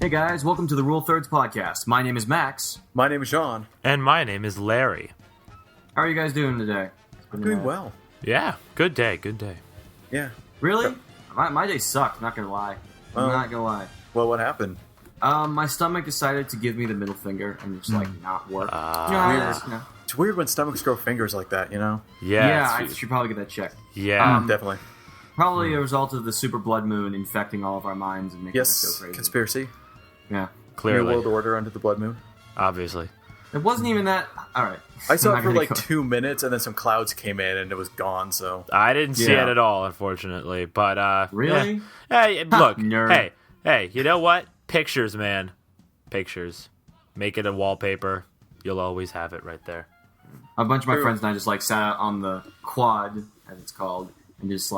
Hey guys, welcome to the Rule Thirds podcast. My name is Max. My name is Sean. And my name is Larry. How are you guys doing today? I'm doing well. Yeah, good day. Yeah. Really? My day sucked, not gonna lie. I'm not gonna lie. Well, what happened? My stomach decided to give me the middle finger and just not work. It's weird when stomachs grow fingers like that, you know? Yeah, I should probably get that checked. Yeah. Definitely. Probably a result of the super blood moon infecting all of our minds and making us go crazy. Conspiracy. Yeah. Clearly. New World Order under the blood moon. Obviously. It wasn't even that... Alright. I saw it for like 2 minutes, and then some clouds came in, and it was gone, so... I didn't see it at all, unfortunately, but, Really? Yeah. Hey, look, nerd. hey, you know what? Pictures, man. Pictures. Make it a wallpaper. You'll always have it right there. A bunch of my friends and I just sat out on the quad, as it's called, and just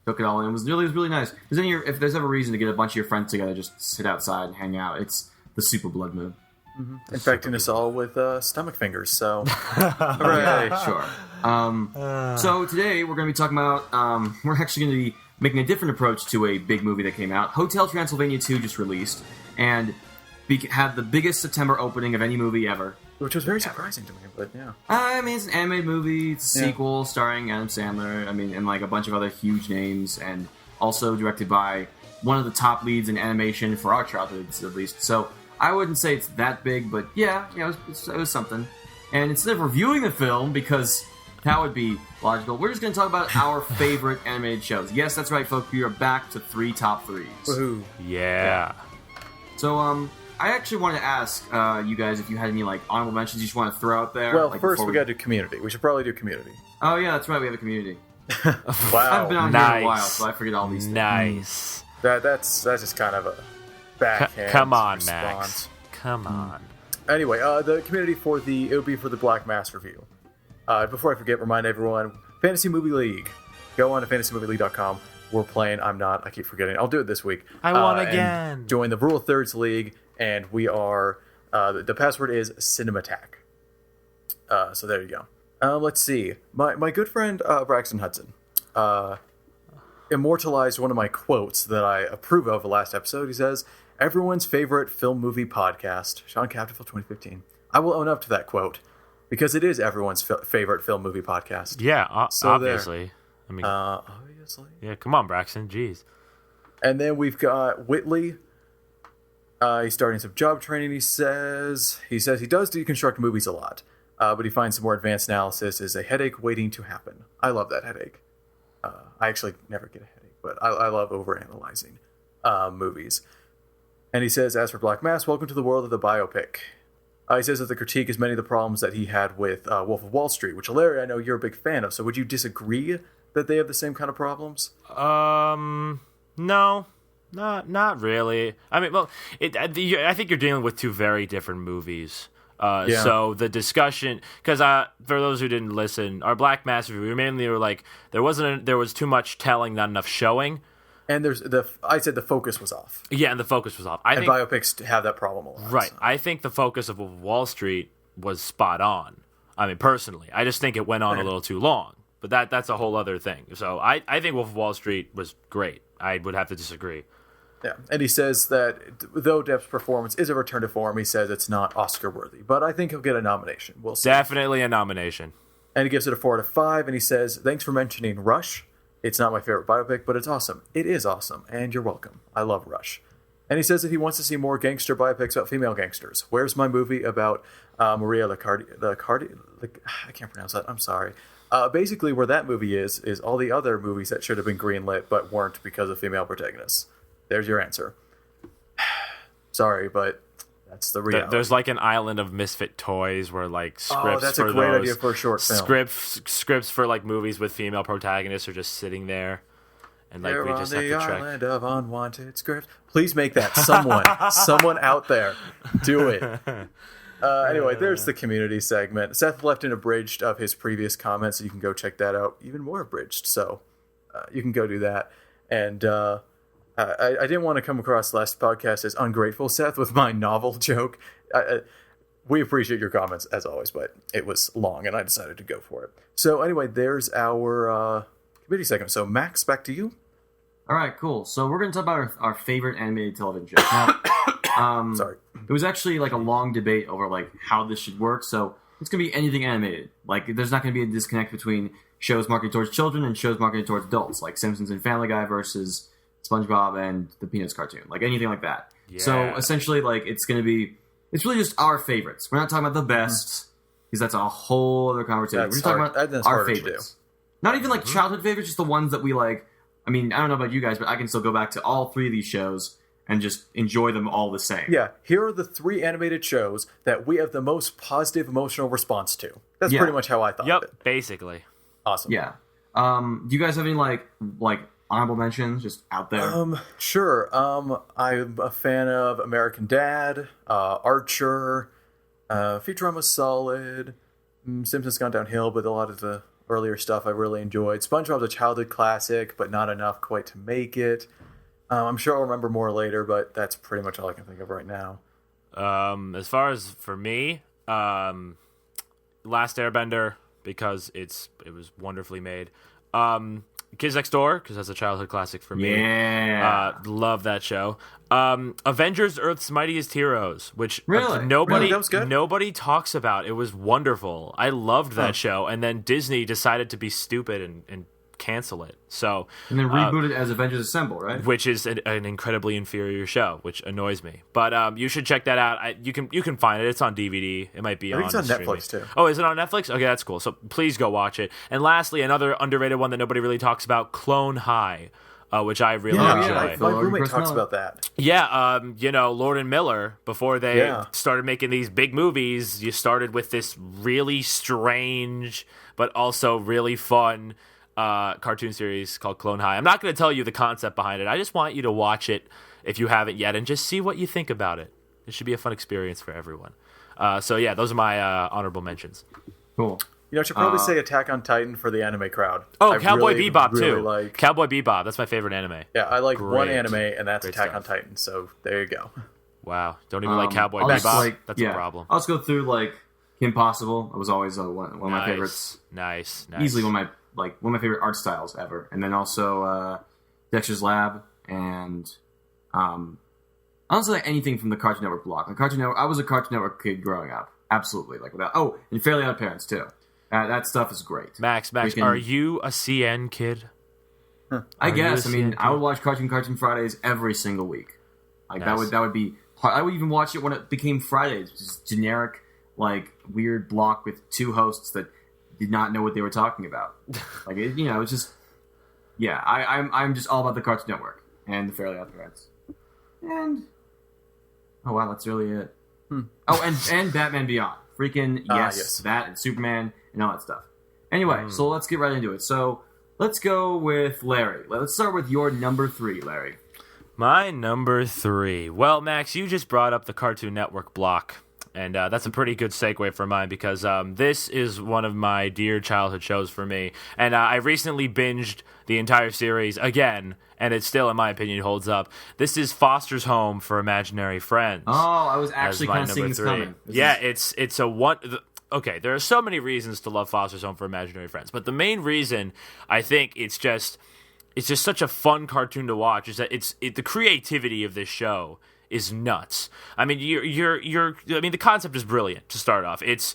took it all in. It was really nice. If there's ever a reason to get a bunch of your friends together, just sit outside and hang out. It's the super blood moon. Mm-hmm. Infecting us all with stomach fingers, so... Hooray! Yeah, sure. So today we're going to be talking about... we're actually going to be making a different approach to a big movie that came out. Hotel Transylvania 2 just released, and had the biggest September opening of any movie ever. Which was very surprising to me, but yeah. It's an animated movie, it's a sequel starring Adam Sandler, and a bunch of other huge names, and also directed by one of the top leads in animation for our childhoods, at least. So I wouldn't say it's that big, but it was something. And instead of reviewing the film, because that would be logical, we're just going to talk about our favorite animated shows. Yes, that's right, folks, we are back to 3Top3s. Woohoo. Yeah. So, I actually wanted to ask you guys if you had any honorable mentions you just want to throw out there. Well, first we got to do community. We should probably do community. Oh yeah, that's right. We have a community. Wow, I haven't been on here in a while, so I forget all these things. Nice. That's just kind of a backhand Come on, response. Max. Come on. Anyway, the community it would be for the Black Mass review. Before I forget, remind everyone, Fantasy Movie League. Go on to fantasymovieleague.com. We're playing. I keep forgetting. I'll do it this week. I won again. Join the Rule Thirds League. And we are, the password is cinemattack. So there you go. Let's see. My good friend Braxton Hudson immortalized one of my quotes that I approve of last episode. He says, everyone's favorite film movie podcast, Sean Capitol 2015. I will own up to that quote because it is everyone's favorite film movie podcast. Yeah, obviously. There. Obviously. Yeah, come on, Braxton. Jeez. And then we've got Whitley. He's starting some job training, he says. He says he does deconstruct movies a lot, but he finds some more advanced analysis is a headache waiting to happen. I love that headache. I actually never get a headache, but I love overanalyzing movies. And he says, as for Black Mass, welcome to the world of the biopic. He says that the critique is many of the problems that he had with Wolf of Wall Street, which, Larry, I know you're a big fan of, so would you disagree that they have the same kind of problems? No. Not really. I mean, well, I think you're dealing with two very different movies. So the discussion, because for those who didn't listen, our Black Mass review, we mainly were there was too much telling, not enough showing. And I said the focus was off. Yeah, and the focus was off. I think biopics have that problem a lot. Right. So. I think the focus of Wall Street was spot on. I mean, personally, I just think it went on a little too long. But that's a whole other thing. So I think Wolf of Wall Street was great. I would have to disagree. Yeah, and he says that though Depp's performance is a return to form, he says it's not Oscar-worthy. But I think he'll get a nomination. We'll see. Definitely a nomination. And he gives it a 4 out of 5, and he says, thanks for mentioning Rush. It's not my favorite biopic, but it's awesome. It is awesome, and you're welcome. I love Rush. And he says that he wants to see more gangster biopics about female gangsters. Where's my movie about Maria Licardi? I can't pronounce that. I'm sorry. Basically, where that movie is all the other movies that should have been greenlit but weren't because of female protagonists. There's your answer. Sorry, but that's the reality. There's an island of misfit toys where scripts that's a great idea for a short film. Scripts for movies with female protagonists are just sitting there, and They're we on just the have to track. island of unwanted scripts. Please make that someone out there do it. Anyway, there's the community segment. Seth left an abridged of his previous comments, so you can go check that out, even more abridged. So you can go do that. And I didn't want to come across last podcast as ungrateful, Seth, with my novel joke. We appreciate your comments, as always, but it was long, and I decided to go for it. So anyway, there's our committee segment. So Max, back to you. All right, cool. So we're going to talk about our favorite animated television show. Now, Sorry. It was actually like a long debate over like how this should work. So it's gonna be anything animated. Like there's not gonna be a disconnect between shows marketed towards children and shows marketed towards adults, like Simpsons and Family Guy versus SpongeBob and the Peanuts cartoon, like anything like that. Yeah. So essentially, like it's really just our favorites. We're not talking about the best because that's a whole other conversation. We're just talking about our favorites. Not even like childhood favorites, just the ones that we like. I mean, I don't know about you guys, but I can still go back to all 3 of these shows and just enjoy them all the same. Yeah, here are the 3 animated shows that we have the most positive emotional response to. That's pretty much how I thought of it. Basically. Awesome. Yeah. Do you guys have any like honorable mentions just out there? Sure. I'm a fan of American Dad, Archer, Futurama's solid, Simpsons gone downhill, but a lot of the earlier stuff I really enjoyed. SpongeBob's a childhood classic, but not enough quite to make it. I'm sure I'll remember more later, but that's pretty much all I can think of right now. As far as for me, Last Airbender, because it was wonderfully made. Kids Next Door, because that's a childhood classic for me. Yeah. Love that show. Avengers Earth's Mightiest Heroes, which Really? nobody That was good? nobody talks about. It was wonderful. I loved that show. And then Disney decided to be stupid and cancel it. So And then reboot it as Avengers Assemble, right? which is an incredibly inferior show, which annoys me. But you should check that out. You can find it. It's on DVD. It might be I think it's on streaming. Netflix, too. Oh, is it on Netflix? Okay, that's cool. So please go watch it. And lastly, another underrated one that nobody really talks about, Clone High, which I really enjoy. My roommate talks about that. Yeah, Lord and Miller, before they started making these big movies, you started with this really strange but also really fun cartoon series called Clone High. I'm not going to tell you the concept behind it. I just want you to watch it if you haven't yet and just see what you think about it. It should be a fun experience for everyone. So yeah, those are my honorable mentions. Cool. You know, I should probably say Attack on Titan for the anime crowd. Oh, I Cowboy really, Bebop really too. Cowboy Bebop, that's my favorite anime. Yeah, I like one Great. anime, and that's Great Attack stuff. on Titan. So there you go. Wow, don't even like Cowboy I'll just, Bebop. That's a problem. I'll just go through like Kim Possible. It was always one of my favorites. Nice. Easily one of my favorite art styles ever. And then also Dexter's Lab and honestly like anything from the Cartoon Network block. The Cartoon Network. I was a Cartoon Network kid growing up. Absolutely, like without. Oh, and Fairly Odd Parents too. That stuff is great. Max, are you a CN kid? I guess. I mean, I would watch Cartoon Fridays every single week. Like Nice. that would be. I would even watch it when it became Fridays. Just generic, like weird block with 2 hosts that did not know what they were talking about. Like it's just. Yeah, I'm just all about the Cartoon Network and the Fairly Odd Parents. And oh wow, that's really it. Oh, and Batman Beyond. Freaking yes, that and Superman and all that stuff. Anyway, so let's get right into it. So let's go with Larry. Let's start with your number 3, Larry. My number 3. Well, Max, you just brought up the Cartoon Network block. And that's a pretty good segue for mine because this is one of my dear childhood shows for me. And I recently binged the entire series again, and it still, in my opinion, holds up. This is Foster's Home for Imaginary Friends. Oh, I was actually kind of seeing this coming. It's a one. Okay, there are so many reasons to love Foster's Home for Imaginary Friends, but the main reason I think it's just such a fun cartoon to watch is that the creativity of this show is nuts. I mean, the concept is brilliant to start off. It's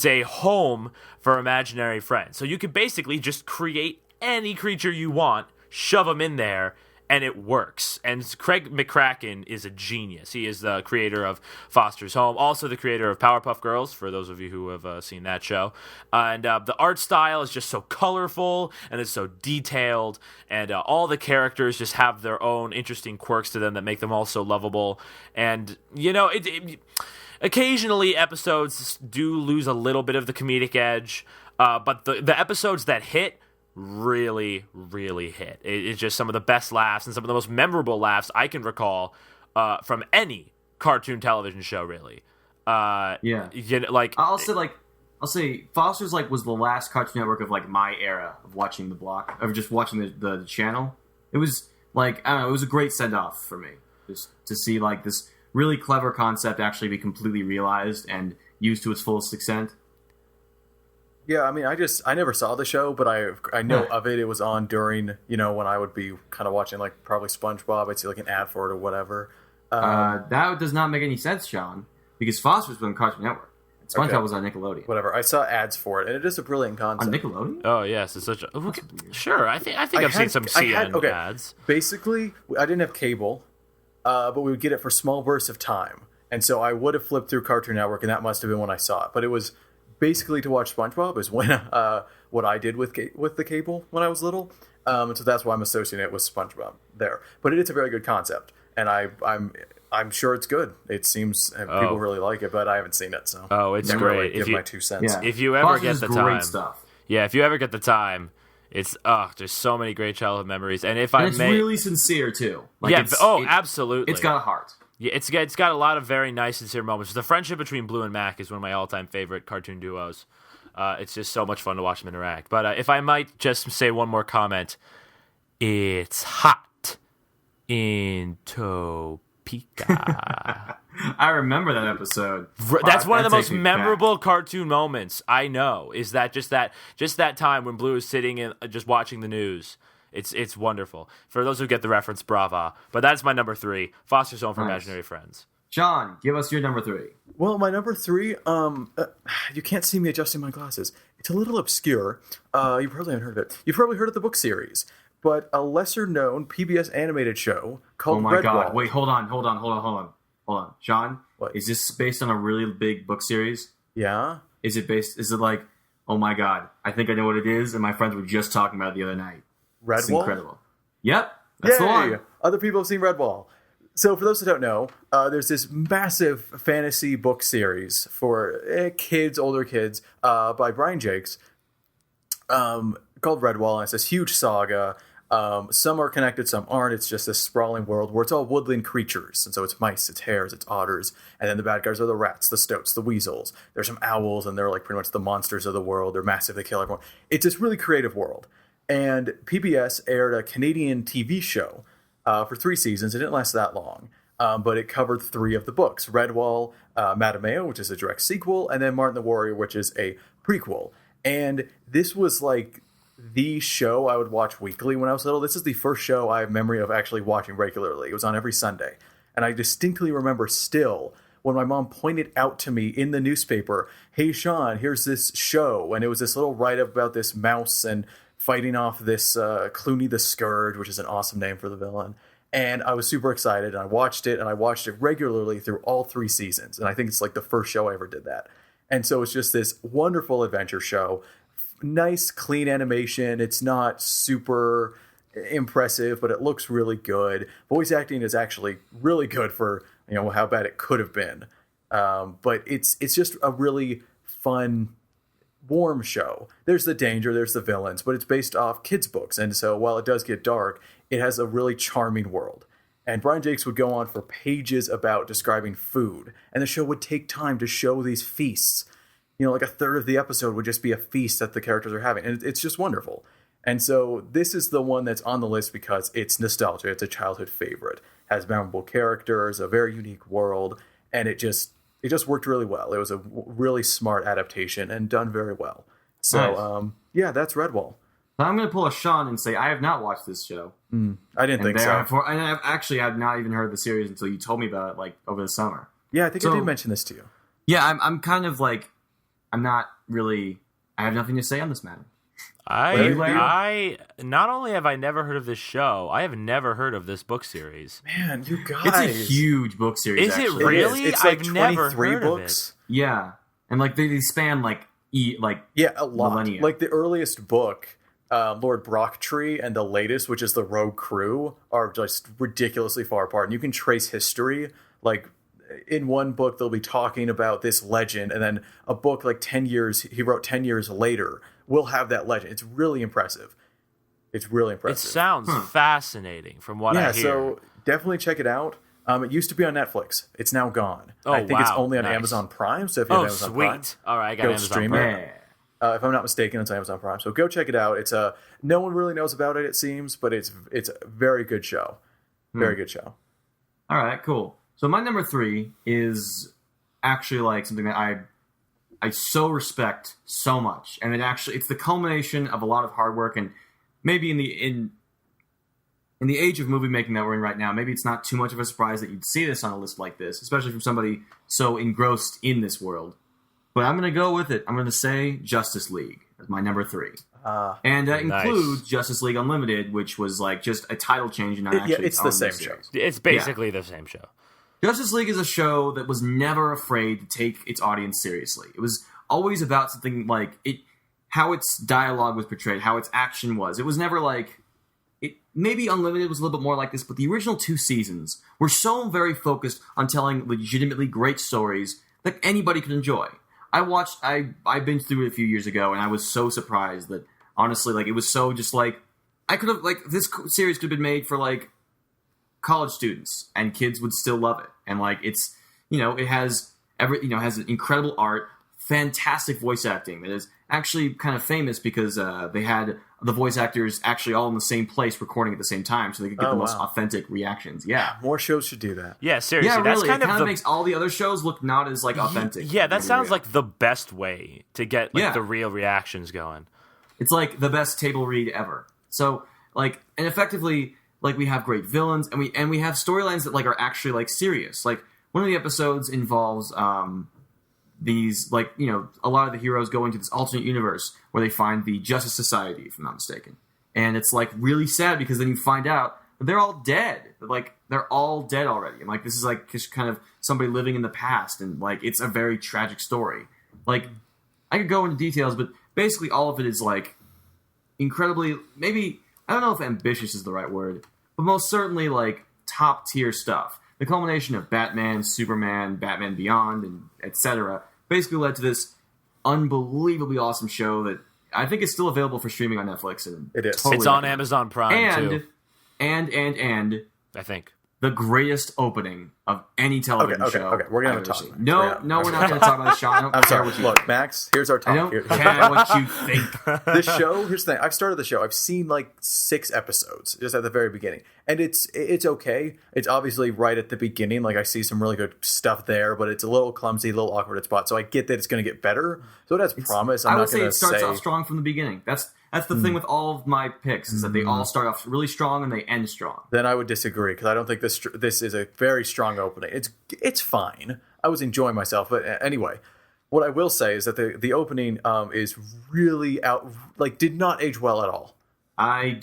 a home for imaginary friends. So you could basically just create any creature you want, shove them in there, and it works. And Craig McCracken is a genius. He is the creator of Foster's Home, also the creator of Powerpuff Girls, for those of you who have seen that show. And the art style is just so colorful, and it's so detailed, and all the characters just have their own interesting quirks to them that make them all so lovable. And, occasionally episodes do lose a little bit of the comedic edge, but the episodes that hit really, really hit. It's just some of the best laughs and some of the most memorable laughs I can recall from any cartoon television show, really. I'll say Foster's was the last Cartoon Network of my era of watching the block, of just watching the channel. It was I don't know, it was a great send off for me, just to see this really clever concept actually be completely realized and used to its fullest extent. Yeah, I mean, I never saw the show, but I know of it. It was on during, when I would be kind of watching, probably SpongeBob. I'd see, an ad for it or whatever. That does not make any sense, Sean, because Foster's was on Cartoon Network. SpongeBob was on Nickelodeon. Whatever. I saw ads for it, and it is a brilliant concept. On Nickelodeon? Oh yes, it's such a sure. I think I've seen some CN ads. Basically, I didn't have cable, but we would get it for small bursts of time, and so I would have flipped through Cartoon Network, and that must have been when I saw it. But it was basically to watch SpongeBob is when what I did with the cable when I was little, and so that's why I'm associating it with SpongeBob there. But it's a very good concept, and I'm sure it's good. It seems people really like it, but I haven't seen it, so it's great. Give my 2 cents. Yeah. If you ever Foster's get the time, great stuff. Yeah, if you ever get the time, it's there's so many great childhood memories, and it's really sincere too. Absolutely, it's got a heart. Yeah, it's got a lot of very nice, sincere moments. The friendship between Blue and Mac is one of my all-time favorite cartoon duos. It's just so much fun to watch them interact. But if I might just say one more comment, it's hot in Topeka. I remember that episode. That's one of the most memorable cartoon moments I know. Is that just that time when Blue is sitting and just watching the news. It's wonderful. For those who get the reference, brava. But that's my number 3. Foster's Home for Imaginary Friends. John, give us your number 3. Well, my number 3, you can't see me adjusting my glasses. It's a little obscure. You probably haven't heard of it. You've probably heard of the book series, but a lesser-known PBS animated show called Redwall. Oh my God! Wait, hold on. John, what? Is this based on a really big book series? Yeah. Is it like, oh my God, I think I know what it is, and my friends were just talking about it the other night. Redwall? It's incredible. Yep, that's the one. Other people have seen Redwall. So for those who don't know, there's this massive fantasy book series for kids, older kids, by Brian Jakes, called Redwall, and it's this huge saga. Some are connected, some aren't. It's just this sprawling world where it's all woodland creatures. And so it's mice, it's hares, it's otters. And then the bad guys are the rats, the stoats, the weasels. There's some owls, and they're like pretty much the monsters of the world. They're massive, they kill everyone. It's this really creative world. And PBS aired a Canadian TV show for 3 seasons. It didn't last that long, but it covered 3 of the books. Redwall, Matameo, which is a direct sequel, and then Martin the Warrior, which is a prequel. And this was like the show I would watch weekly when I was little. This is the first show I have memory of actually watching regularly. It was on every Sunday. And I distinctly remember still when my mom pointed out to me in the newspaper, hey, Sean, here's this show. And it was this little write-up about this mouse and fighting off this Clooney the Scourge, which is an awesome name for the villain. And I was super excited, and I watched it regularly through all 3 seasons. And I think it's like the first show I ever did that. And so it's just this wonderful adventure show. Nice, clean animation. It's not super impressive, but it looks really good. Voice acting is actually really good for how bad it could have been. But it's just a really fun, warm show. There's the danger, there's the villains, but it's based off kids' books. And so while it does get dark, it has a really charming world. And Brian Jakes would go on for pages about describing food. And the show would take time to show these feasts. Like a third of the episode would just be a feast that the characters are having. And it's just wonderful. And so this is the one that's on the list because it's nostalgia. It's a childhood favorite. Has memorable characters, a very unique world. And it just worked really well. It was a really smart adaptation and done very well. So, nice. That's Redwall. I'm going to pull a Sean and say I have not watched this show. I didn't think so. And I've not even heard the series until you told me about it, over the summer. Yeah, I think I did mention this to you. Yeah, I'm kind of I'm not really. I have nothing to say on this matter. I not only have I never heard of this show, I have never heard of this book series. Man, you guys! It's a huge book series. Is actually. It really? It's like I've never 23 heard books. Of it. Yeah, and they span a lot. Millennia. Like the earliest book, Lord Brocktree, and the latest, which is the Rogue Crew, are just ridiculously far apart. And you can trace history. In one book, they'll be talking about this legend, and then a book 10 years, he wrote 10 years later, will have that legend. It's really impressive. It sounds fascinating from what I hear. Yeah, so definitely check it out. It used to be on Netflix. It's now gone. Oh, I think it's only on Amazon Prime, so if you have Amazon Prime, all right, I got Amazon stream Prime. it. If I'm not mistaken, it's on Amazon Prime. So go check it out. It's no one really knows about it seems, but it's a very good show. Very good show. All right, cool. So my number 3 is actually something that I so respect so much, and it's the culmination of a lot of hard work, and maybe in in the age of movie making that we're in right now, maybe it's not too much of a surprise that you'd see this on a list like this, especially from somebody so engrossed in this world. But I'm going to go with it. I'm going to say Justice League as my number 3. And that includes Justice League Unlimited, which was like just a title change and not actually it's the same show. It's basically the same show. Justice League is a show that was never afraid to take its audience seriously. It was always about something like how its dialogue was portrayed, how its action was. It was never like... Maybe Unlimited was a little bit more like this, but the original 2 seasons were so very focused on telling legitimately great stories that anybody could enjoy. I binged through it a few years ago, and I was so surprised that, honestly, like, it was so just like... I could have, like, this series could have been made for, like, college students, and kids would still love it. And, like, it's, it has has incredible art, fantastic voice acting that is actually kind of famous because they had the voice actors actually all in the same place recording at the same time so they could get the most authentic reactions. Yeah. More shows should do that. Yeah, seriously. Yeah, that's really. kind It kind of makes all the other shows look not as like authentic. Yeah, that sounds like the best way to get the real reactions going. It's like the best table read ever. So, like, and effectively, like, we have great villains and we have storylines that like are actually like serious. Like, one of the episodes involves these, like, a lot of the heroes go into this alternate universe where they find the Justice Society, if I'm not mistaken. And it's, like, really sad because then you find out that they're all dead. Like, they're all dead already. And, like, this is, like, just kind of somebody living in the past. And, like, it's a very tragic story. Like, I could go into details, but basically all of it is, like, incredibly, maybe, I don't know if ambitious is the right word, but most certainly, like, top-tier stuff. The culmination of Batman, Superman, Batman Beyond, and etc. basically led to this unbelievably awesome show that I think is still available for streaming on Netflix. And it is. It's on Amazon Prime, too. And I think. The greatest opening of any television show. Okay, we're going to talk. No, we're not going to talk about the show. I don't care sorry. what you Look, think. Max, here's our talk. I don't care what you think. This show, here's the thing. I've started the show. I've seen like 6 episodes just at the very beginning. And it's okay. It's obviously right at the beginning. Like, I see some really good stuff there, but it's a little clumsy, a little awkward at spots. So I get that it's going to get better. So it has promise. I would say it starts off strong from the beginning. That's the thing with all of my picks, is that they all start off really strong and they end strong. Then I would disagree, because I don't think this is a very strong opening. It's fine. I was enjoying myself, but anyway, what I will say is that the opening is really did not age well at all. I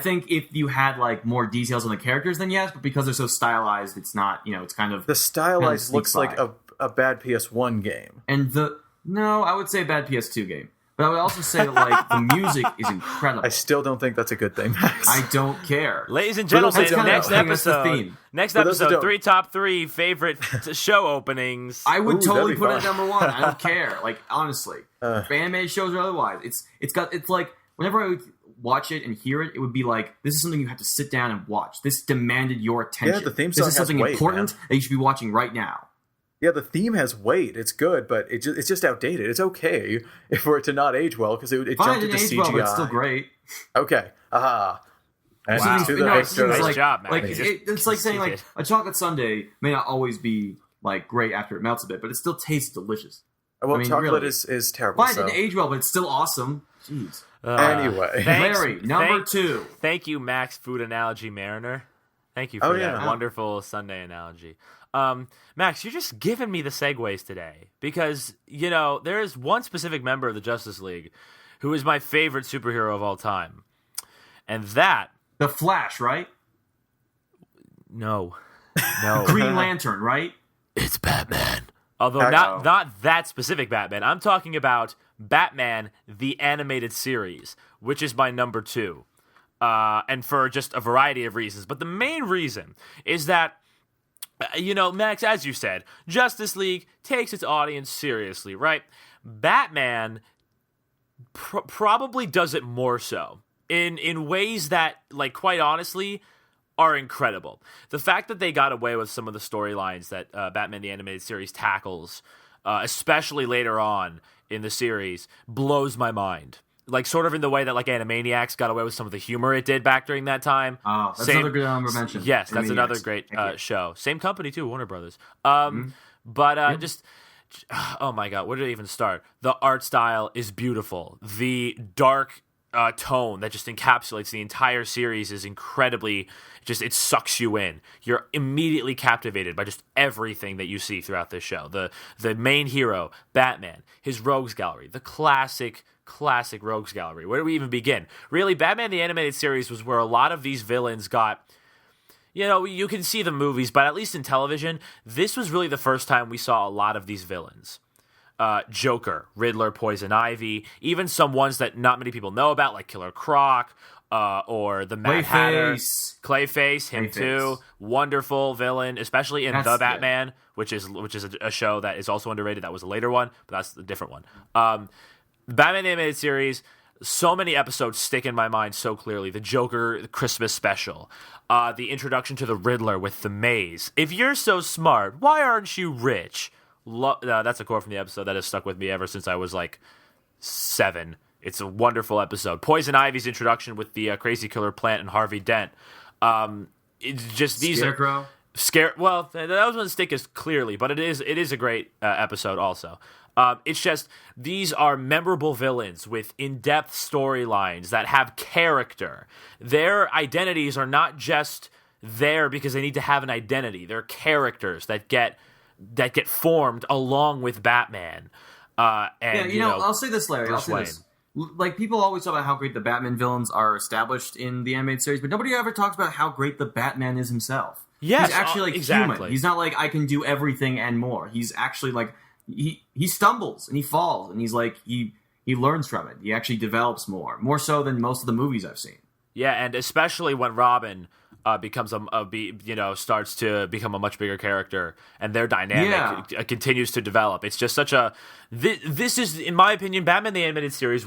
think if you had like more details on the characters, then yes, but because they're so stylized, it's not. It's kind of the stylized kind of looks like a bad PS1 game. And I would say a bad PS2 game. But I would also say that, like, the music is incredible. I still don't think that's a good thing, Max. I don't care. Ladies and gentlemen, next episode, 3 top 3 favorite show openings. I would totally put it at number 1. I don't care. Like, honestly. For animated shows or otherwise. It's like, whenever I would watch it and hear it, it would be like, this is something you have to sit down and watch. This demanded your attention. Yeah, the theme song This is something important that you should be watching right now. Yeah, the theme has weight. It's good, but it's just outdated. It's okay for it to not age well, because it jumped into CGI. Well, but it's still great. Okay. Aha. And Nice job, man. It's like saying like a chocolate sundae may not always be like great after it melts a bit, but it still tastes delicious. Well, chocolate really is terrible. Fine, it didn't age well, but it's still awesome. Jeez. Anyway, Larry, number 2. Thank you, Max Food Analogy Mariner. Thank you for that wonderful Sunday analogy. Max, you're just giving me the segues today, because, there is one specific member of the Justice League who is my favorite superhero of all time. And that... The Flash, right? No. Green Lantern, right? It's Batman. Although not that specific Batman. I'm talking about Batman, the animated series, which is my number 2. And for just a variety of reasons. But the main reason is that, Max, as you said, Justice League takes its audience seriously, right? Batman probably does it more so in ways that, like, quite honestly, are incredible. The fact that they got away with some of the storylines that Batman the Animated Series tackles, especially later on in the series, blows my mind. Like, sort of in the way that, like, Animaniacs got away with some of the humor it did back during that time. Oh, that's another good honorable mention. Yes, that's another great show. Same company, too, Warner Brothers. Just, oh my God, where did it even start? The art style is beautiful. The dark tone that just encapsulates the entire series is incredibly it sucks you in. You're immediately captivated by just everything that you see throughout this show. The main hero, Batman, his rogues gallery, the classic rogues gallery. Where do we even begin? Really, Batman the Animated Series was where a lot of these villains got. You can see the movies, but at least in television, this was really the first time we saw a lot of these villains. Joker, Riddler, Poison Ivy, even some ones that not many people know about, like Killer Croc, or the Mad Hatter, Clayface, him too, wonderful villain, especially in The Batman, which is a show that is also underrated. That was a later one, but that's a different one. Batman the Animated Series, so many episodes stick in my mind so clearly. The Joker the Christmas special, the introduction to the Riddler with the maze. If you're so smart, why aren't you rich? That's a quote from the episode that has stuck with me ever since I was like 7. It's a wonderful episode. Poison Ivy's introduction with the crazy killer plant and Harvey Dent. It's just these Scarecrow. Well, that doesn't stick as clearly, but it is a great episode also. It's just these are memorable villains with in-depth storylines that have character. Their identities are not just there because they need to have an identity. They're characters that get formed along with Batman. I'll say this, Larry. I'll say this. Like, people always talk about how great the Batman villains are established in the animated series, but nobody ever talks about how great the Batman is himself. Yes, he's actually exactly. human. He's not like, I can do everything and more. He's actually like, he stumbles and he falls and he's like, he learns from it. He actually develops more so than most of the movies I've seen. Yeah, and especially when Robin becomes starts to become a much bigger character, and their dynamic continues to develop. It's just such a. This is, in my opinion, Batman the Animated Series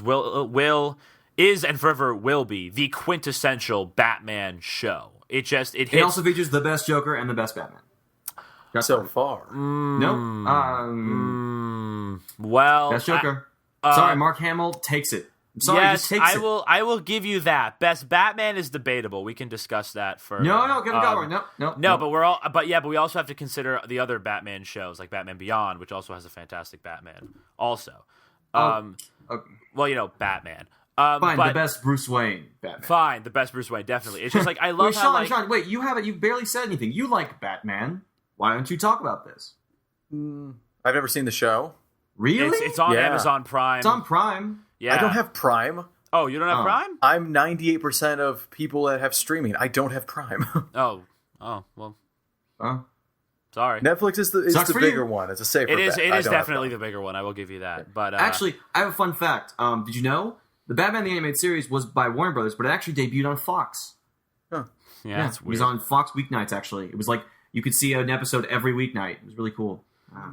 is and forever will be the quintessential Batman show. It also features the best Joker and the best Batman. So far, well, best Joker. Sorry, Mark Hamill takes it. Sorry, yes, I will give you that. Best Batman is debatable. We can discuss that further. No, Kevin Conroy. No. But we also have to consider the other Batman shows, like Batman Beyond, which also has a fantastic Batman. Also, okay. Batman. Fine, the best Bruce Wayne Batman. Fine, the best Bruce Wayne, definitely. It's just like I love Sean, wait, you haven't. You barely said anything. You like Batman. Why don't you talk about this? I've never seen the show. Really? It's on Amazon Prime. It's on Prime. Yeah. I don't have Prime. Oh, you don't have Prime? I'm 98% of people that have streaming. I don't have Prime. well. Sorry. Netflix is the bigger one. It's a safer bet. It is definitely the bigger one. I will give you that. But actually, I have a fun fact. Did you know the Batman the Animated Series was by Warner Brothers, but it actually debuted on Fox? Huh. Yeah, it's weird. It was on Fox weeknights. Actually, it was like you could see an episode every weeknight. It was really cool.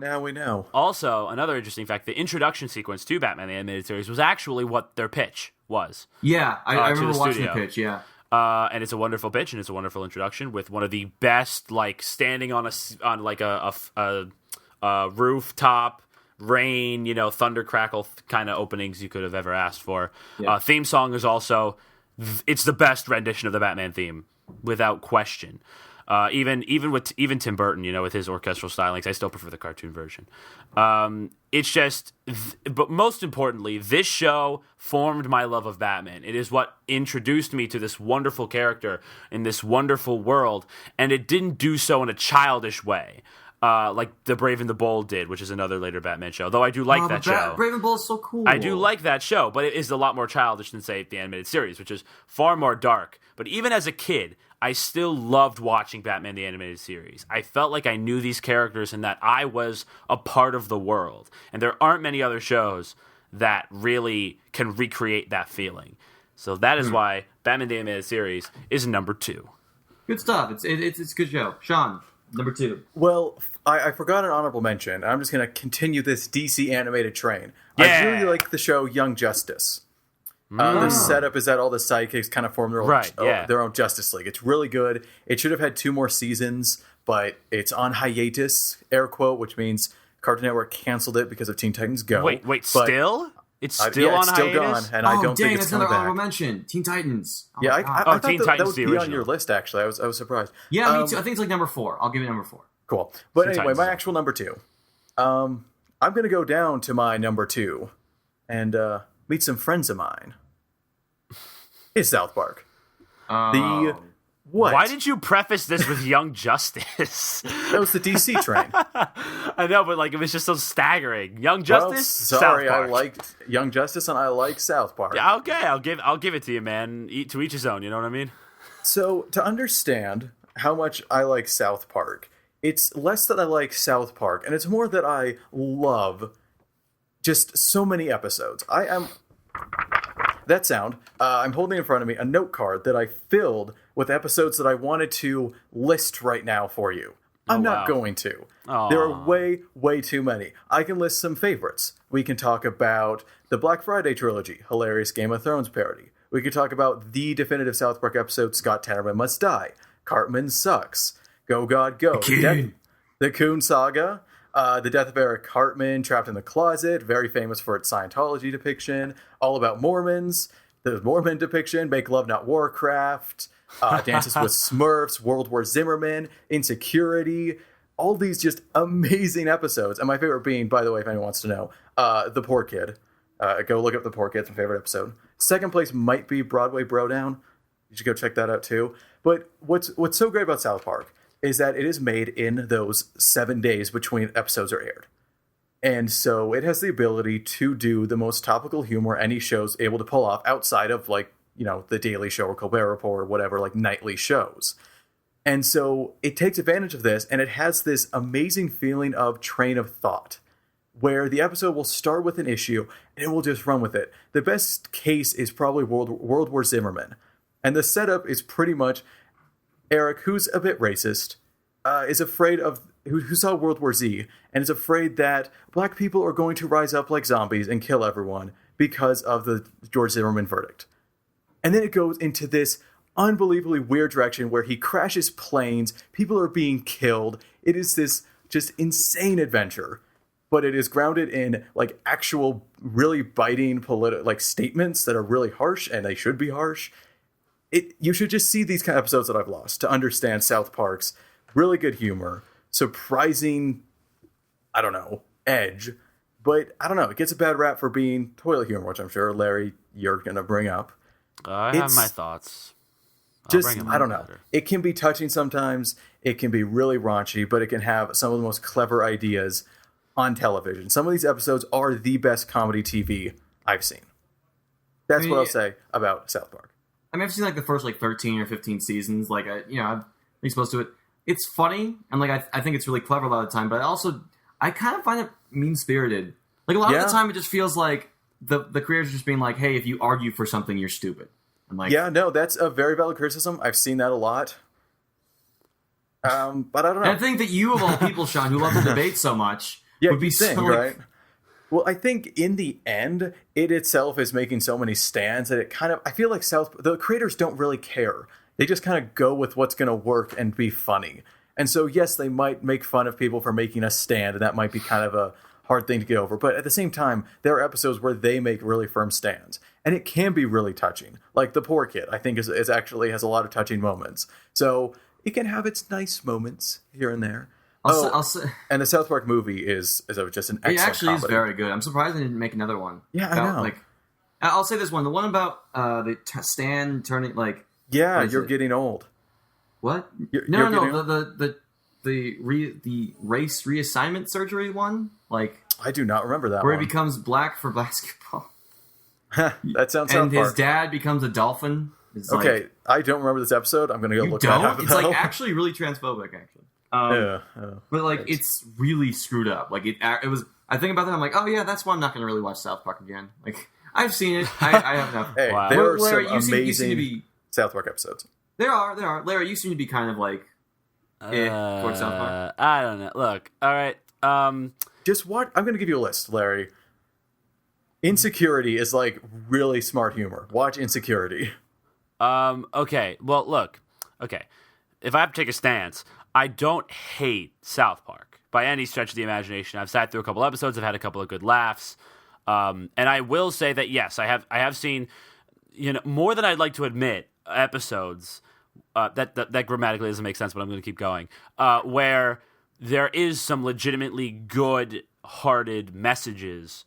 Now we know. Also, another interesting fact, the introduction sequence to Batman the Animated Series was actually what their pitch was. Yeah, I remember watching the pitch, yeah. And it's a wonderful pitch, and it's a wonderful introduction with one of the best, like, standing on a rooftop, rain, thunder crackle kind of openings you could have ever asked for. Yeah. Theme song is also, it's the best rendition of the Batman theme, without question. Even Tim Burton, with his orchestral stylings, I still prefer the cartoon version. It's just, but most importantly, this show formed my love of Batman. It is what introduced me to this wonderful character in this wonderful world, and it didn't do so in a childish way. Like The Brave and the Bold did, which is another later Batman show. Though I do like that show. Brave and Bold is so cool. I do like that show, but it is a lot more childish than, say, the animated series, which is far more dark. But even as a kid, I still loved watching Batman the Animated Series. I felt like I knew these characters and that I was a part of the world. And there aren't many other shows that really can recreate that feeling. So that is why Batman the Animated Series is number 2. Good stuff. It's a good show. Sean, number 2. Well, I forgot an honorable mention. I'm just going to continue this DC animated train. Yeah. I really like the show Young Justice. The setup is that all the sidekicks kind of form their own Justice League. It's really good. It should have had 2 more seasons, but it's on hiatus, air quote, which means Cartoon Network canceled it because of Teen Titans Go. Wait, still? It's still on it's still hiatus? gone, and I don't think it's coming back. That's another honorable mention. Teen Titans. I thought Teen that Titans, would be on your list, actually. I was surprised. Yeah, me too. I think it's like number 4. I'll give it number 4. Cool. But Teen anyway, Titans my actual number 2. I'm going to go down to my number 2 and meet some friends of mine. is South Park. Oh. What? Why did you preface this with Young Justice? That was the DC train. I know, but it was just so staggering. Young Justice. Sorry, South Park. I liked Young Justice and I like South Park. Yeah, okay, I'll give it to you, man. To each his own. You know what I mean? So to understand how much I like South Park, it's less that I like South Park, and it's more that I love just so many episodes. That sound, I'm holding in front of me a note card that I filled with episodes that I wanted to list right now for you. I'm not going to. Aww. There are way, way too many. I can list some favorites. We can talk about the Black Friday trilogy, hilarious Game of Thrones parody. We could talk about the definitive South Park episode, Scott Tenorman Must Die, Cartman Sucks, Go God Go, the Coon Saga, the death of Eric Cartman, Trapped in the Closet, very famous for its Scientology depiction, All About Mormons, the Mormon depiction, Make Love Not Warcraft, Dances with Smurfs, World War Zimmerman, Insecurity, all these just amazing episodes. And my favorite being, by the way, if anyone wants to know, The Poor Kid. Go look up The Poor Kid, it's my favorite episode. Second place might be Broadway Brodown. You should go check that out too. But what's so great about South Park is that it is made in those 7 days between episodes are aired. And so it has the ability to do the most topical humor any show's able to pull off outside of The Daily Show or Colbert Report or whatever, nightly shows. And so it takes advantage of this, and it has this amazing feeling of train of thought, where the episode will start with an issue, and it will just run with it. The best case is probably World War Zimmerman. And the setup is pretty much Eric, who's a bit racist, is afraid of, who saw World War Z, and is afraid that black people are going to rise up like zombies and kill everyone because of the George Zimmerman verdict. And then it goes into this unbelievably weird direction where he crashes planes, people are being killed. It is this just insane adventure, but it is grounded in actual really biting statements that are really harsh, and they should be harsh. You should just see these kind of episodes that I've lost to understand South Park's really good humor, surprising, edge, but I don't know, it gets a bad rap for being toilet humor, which I'm sure, Larry, you're going to bring up. I have my thoughts. I don't know. It can be touching sometimes, it can be really raunchy, but it can have some of the most clever ideas on television. Some of these episodes are the best comedy TV I've seen. That's what I'll say about South Park. I mean, I've seen the first 13 or 15 seasons. I've been exposed to it. It's funny, and I think it's really clever a lot of the time. But I kind of find it mean spirited. A lot of the time, it just feels like the creators just being like, "Hey, if you argue for something, you're stupid." That's a very valid criticism. I've seen that a lot. But I don't know. And I think that you of all people, Sean, who love the debate so much, would be right? Well, I think in the end, it itself is making so many stands that I feel like the creators don't really care. They just kind of go with what's going to work and be funny. And so, yes, they might make fun of people for making a stand, and that might be kind of a hard thing to get over. But at the same time, there are episodes where they make really firm stands, and it can be really touching. Like The Poor Kid, I think is actually has a lot of touching moments. So it can have its nice moments here and there. I'll say, and the South Park movie is just an excellent comedy. It actually is very good. I'm surprised they didn't make another one. Yeah, I know. I'll say this one. The one about the stand turning you're getting old. What? No. The race reassignment surgery one. I do not remember that where one. He becomes black for basketball. That sounds South And Park. his dad becomes a dolphin. Okay, I don't remember this episode. I'm going to go look that up. It's actually really transphobic, actually. But it's really screwed up. It was. I think about that. I'm like, oh yeah, that's why I'm not going to really watch South Park again. I've seen it. I have enough. Hey, wow. There are Larry, some amazing you seem to be, South Park episodes. There are. Larry, you seem to be kind of towards South Park. I don't know. Look, all right. Just what I'm going to give you a list, Larry. Insecurity is really smart humor. Watch Insecurity. Okay. Well, look. Okay. If I have to take a stance, I don't hate South Park by any stretch of the imagination. I've sat through a couple episodes. I've had a couple of good laughs. And I will say that yes, I have seen more than I'd like to admit episodes that grammatically doesn't make sense, but I'm going to keep going. Where there is some legitimately good-hearted messages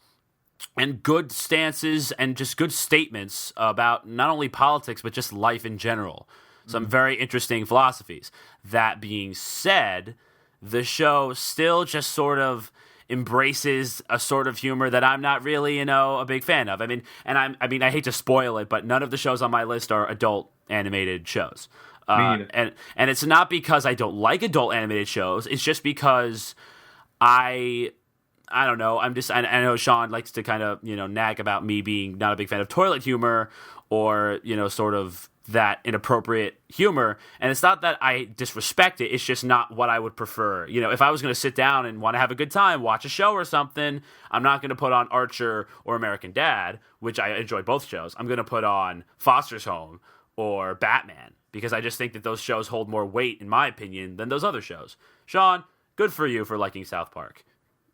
good stances and just good statements about not only politics but just life in general. Some very interesting philosophies. That being said, the show still just sort of embraces a sort of humor that I'm not really, a big fan of. I mean, I hate to spoil it, but none of the shows on my list are adult animated shows. And it's not because I don't like adult animated shows. It's just because I don't know. I know Sean likes to kind of, nag about me being not a big fan of toilet humor or, sort of that inappropriate humor. And it's not that I disrespect it. It's just not what I would prefer. If I was going to sit down and want to have a good time, watch a show or something, I'm not going to put on Archer or American Dad, which I enjoy both shows. I'm going to put on Foster's Home or Batman because I just think that those shows hold more weight, in my opinion, than those other shows. Sean, good for you for liking South Park.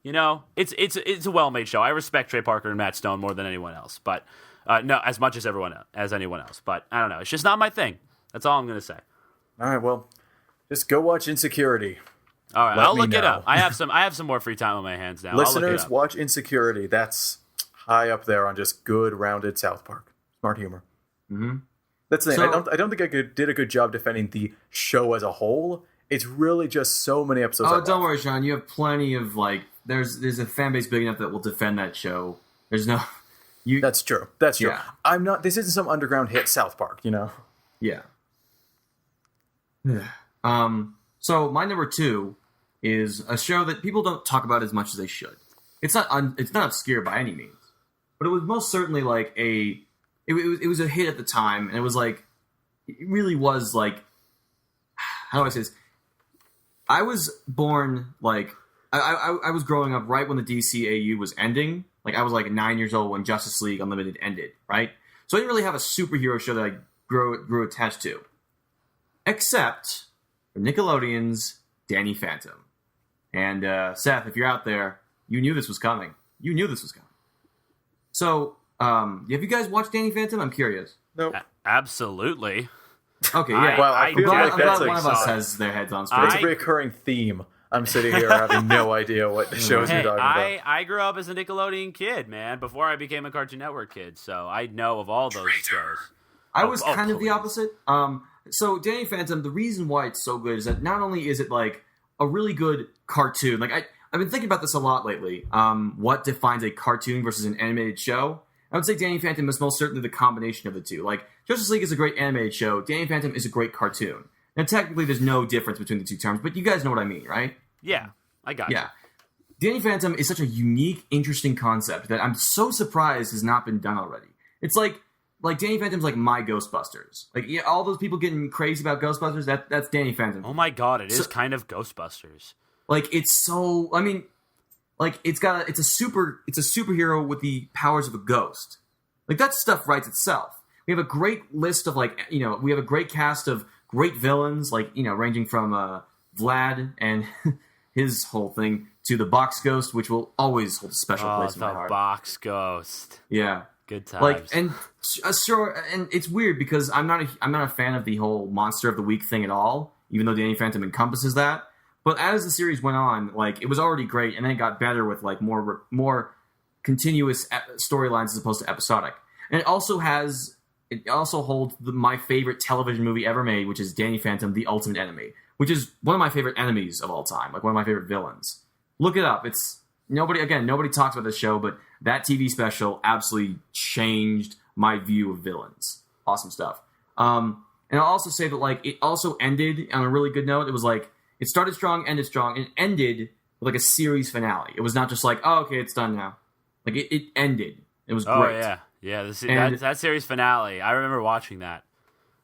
It's a well-made show. I respect Trey Parker and Matt Stone more than anyone else, but no, as much as anyone else. But I don't know. It's just not my thing. That's all I'm going to say. All right, well, just go watch Insecurity. All right, I'll look it up. I have some more free time on my hands now. Listeners, watch Insecurity. That's high up there on just good, rounded South Park. Smart humor. Mm-hmm. That's the thing. I don't think I did a good job defending the show as a whole. It's really just so many episodes. Oh, don't worry, Sean. You have plenty of There's a fan base big enough that will defend that show. There's no. That's true. That's true. Yeah. I'm not. This isn't some underground hit South Park, Yeah. So my number 2 is a show that people don't talk about as much as they should. It's not obscure by any means, but it was most certainly it was a hit at the time, and it was it really was how do I say this? I was born I was growing up right when the DCAU was ending. I was 9 years old when Justice League Unlimited ended, right? So I didn't really have a superhero show that I grew attached to. Except for Nickelodeon's Danny Phantom. And Seth, if you're out there, you knew this was coming. So, have you guys watched Danny Phantom? I'm curious. Nope. Absolutely. Okay, yeah. Well, I'm glad one of us has their heads on straight. It's a recurring theme. I'm sitting here having no idea what the shows you're talking about. I grew up as a Nickelodeon kid, man, before I became a Cartoon Network kid, so I know of all those shows. I was kind of the opposite. So Danny Phantom, the reason why it's so good is that not only is it a really good cartoon, I've been thinking about this a lot lately. What defines a cartoon versus an animated show? I would say Danny Phantom is most certainly the combination of the two. Justice League is a great animated show. Danny Phantom is a great cartoon. Now, technically, there's no difference between the two terms, but you guys know what I mean, right? Yeah, I got you. Yeah. Danny Phantom is such a unique, interesting concept that I'm so surprised has not been done already. It's like Danny Phantom's my Ghostbusters. All those people getting crazy about Ghostbusters, that's Danny Phantom. Oh my god, it is kind of Ghostbusters. It's so, it's a superhero with the powers of a ghost. That stuff writes itself. We have a great list of we have a great cast of great villains, ranging from Vlad and his whole thing to the Box Ghost, which will always hold a special place in my heart. The Box Ghost. Yeah. Good times. And it's weird because I'm not a fan of the whole Monster of the Week thing at all, even though Danny Phantom encompasses that. But as the series went on, it was already great, and then it got better with more continuous storylines as opposed to episodic. And it also holds my favorite television movie ever made, which is Danny Phantom: The Ultimate Enemy, which is one of my favorite enemies of all time, one of my favorite villains. Look it up. It's nobody talks about this show, but that TV special absolutely changed my view of villains. Awesome stuff. And I'll also say that it also ended on a really good note. It was it started strong, ended strong, and ended with a series finale. It was not just okay, it's done now. It ended. It was great. Oh yeah. That series finale. I remember watching that.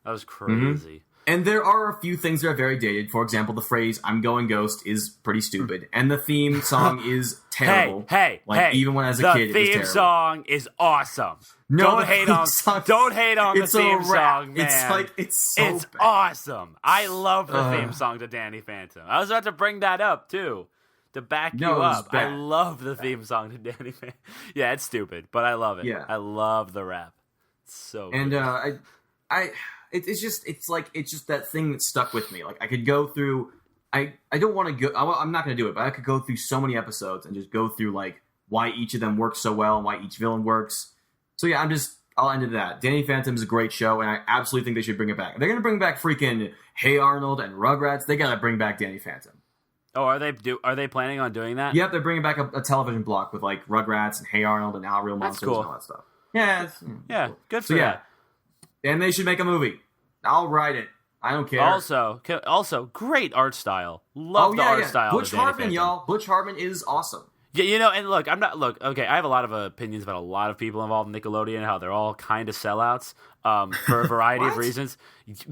That was crazy. Mm-hmm. And there are a few things that are very dated. For example, the phrase "I'm going ghost" is pretty stupid, and the theme song is terrible. Hey! Even when as a kid, it was terrible. The theme song is awesome. Don't hate on the theme song, man. It's bad. Awesome. I love the theme song to Danny Phantom. I was about to bring that up too, to back you up. I love the theme song to Danny Phantom. Yeah, it's stupid, but I love it. Yeah. I love the rap. It's so good. And It's just that thing that stuck with me. I could go through. I don't want to go. I'm not going to do it, but I could go through so many episodes and just go through why each of them works so well and why each villain works. So yeah, I'll end it at that. Danny Phantom is a great show, and I absolutely think they should bring it back. If they're going to bring back freaking Hey Arnold and Rugrats, they got to bring back Danny Phantom. Oh, are they planning on doing that? Yep, they're bringing back a television block with like Rugrats and Hey Arnold and How Real Monsters cool. and all that stuff. Yeah, Yeah, cool. good for that. And they should make a movie. I'll write it. I don't care. Also, great art style. Love the art style. Butch Hartman, y'all. Butch Hartman is awesome. Yeah, and look, okay, I have a lot of opinions about a lot of people involved in Nickelodeon, how they're all kind of sellouts for a variety of reasons.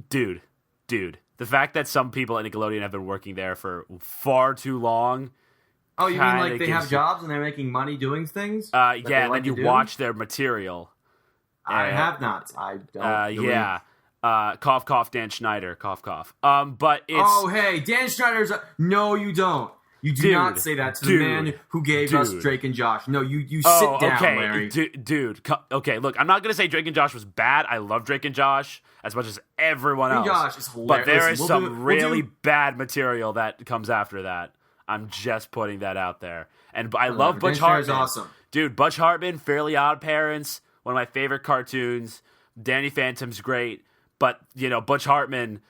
Dude, the fact that some people at Nickelodeon have been working there for far too long. Oh, you mean like they have jobs and they're making money doing things? Yeah, and then you watch their material. I have not. I don't. Yeah. Cough, cough, Dan Schneider. Cough, cough. But it's... Oh, hey, Dan Schneider's... No, you don't. You do not say that to the man who gave us Drake and Josh. No, you sit down, Larry. Okay, look, I'm not going to say Drake and Josh was bad. I love Drake and Josh as much as everyone else. Josh is hilarious. But there is some really bad material that comes after that. I'm just putting that out there. And I love Butch Hartman. Awesome. Dude, Butch Hartman, Fairly Odd Parents, one of my favorite cartoons. Danny Phantom's great. But, Butch Hartman,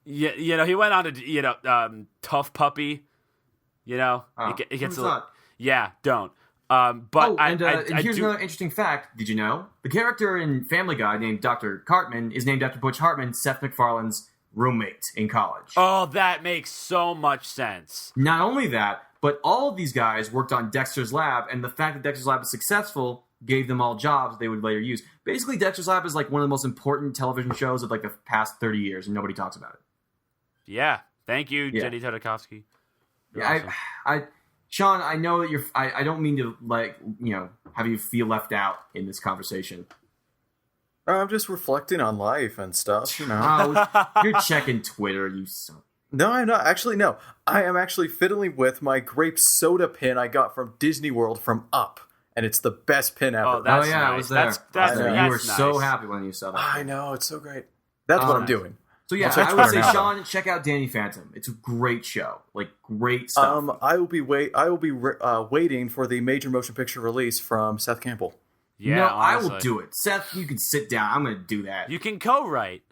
he went on to, Tough Puppy. It gets a little... Yeah, don't. But here's another interesting fact. Did you know? The character in Family Guy named Dr. Cartman is named after Butch Hartman, Seth MacFarlane's roommate in college. Oh, that makes so much sense. Not only that, but all of these guys worked on Dexter's Lab, and the fact that Dexter's Lab is successful gave them all jobs they would later use. Basically, Dexter's Lab is like one of the most important television shows of like the past 30 years, and nobody talks about it. Yeah. Thank you, Jenny Tartakovsky. Yeah, awesome. Sean, I know that I don't mean to have you feel left out in this conversation. I'm just reflecting on life and stuff, You're checking Twitter, you son. No, I'm not. Actually, no. I am actually fiddling with my grape soda pin I got from Disney World from Up, and it's the best pin ever. Oh, that's nice. I was there. That's you nice. were so happy when you saw that. I know, it's so great. That's what I'm doing. So yeah, I would say, Sean, check out Danny Phantom. It's a great show, like great stuff. I will be waiting for the major motion picture release from Seth Campbell. Yeah, no, honestly. I will do it. Seth, you can sit down. I'm going to do that. You can co-write.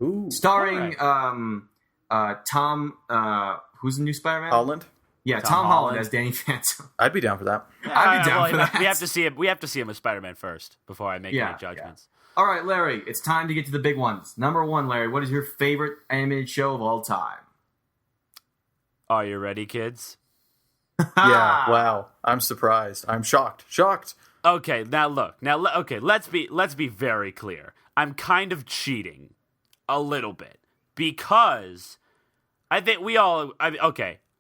Ooh, starring Tom. Who's the new Spider-Man? Holland. Yeah, Tom Holland as Danny Phantom. I'd be down for that. I'd be down for that. We have to see him as Spider-Man first before I make any judgments. Yeah. All right, Larry, it's time to get to the big ones. Number one, Larry, what is your favorite animated show of all time? Are you ready, kids? Yeah, wow. I'm surprised. I'm shocked. Okay, now look. Let's be very clear. I'm kind of cheating a little bit because I think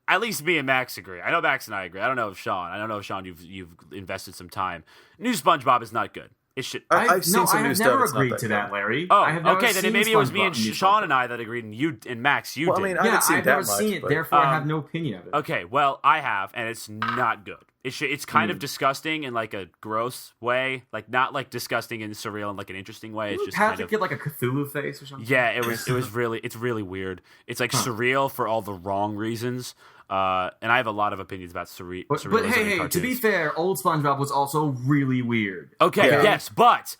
at least me and Max agree. I know Max and I agree. I don't know if Sean, you've invested some time. New SpongeBob is not good. It should. I've seen some new stuff. I have never agreed to that, Larry. Oh, I have never okay. Then maybe it was me and SpongeBob Sean and I that agreed, and you and Max, you well, did. I mean, I haven't seen I've that never much, seen it, but... therefore I have no opinion of it. Okay, well, I have, and it's not good. It's kind of disgusting in like a gross way, like not like disgusting and surreal in like an interesting way. It's just Patrick kind of get like a Cthulhu face or something. Yeah, it's really weird. It's like surreal for all the wrong reasons. And I have a lot of opinions about surrealism. But hey, to be fair, old SpongeBob was also really weird. Okay, yes, but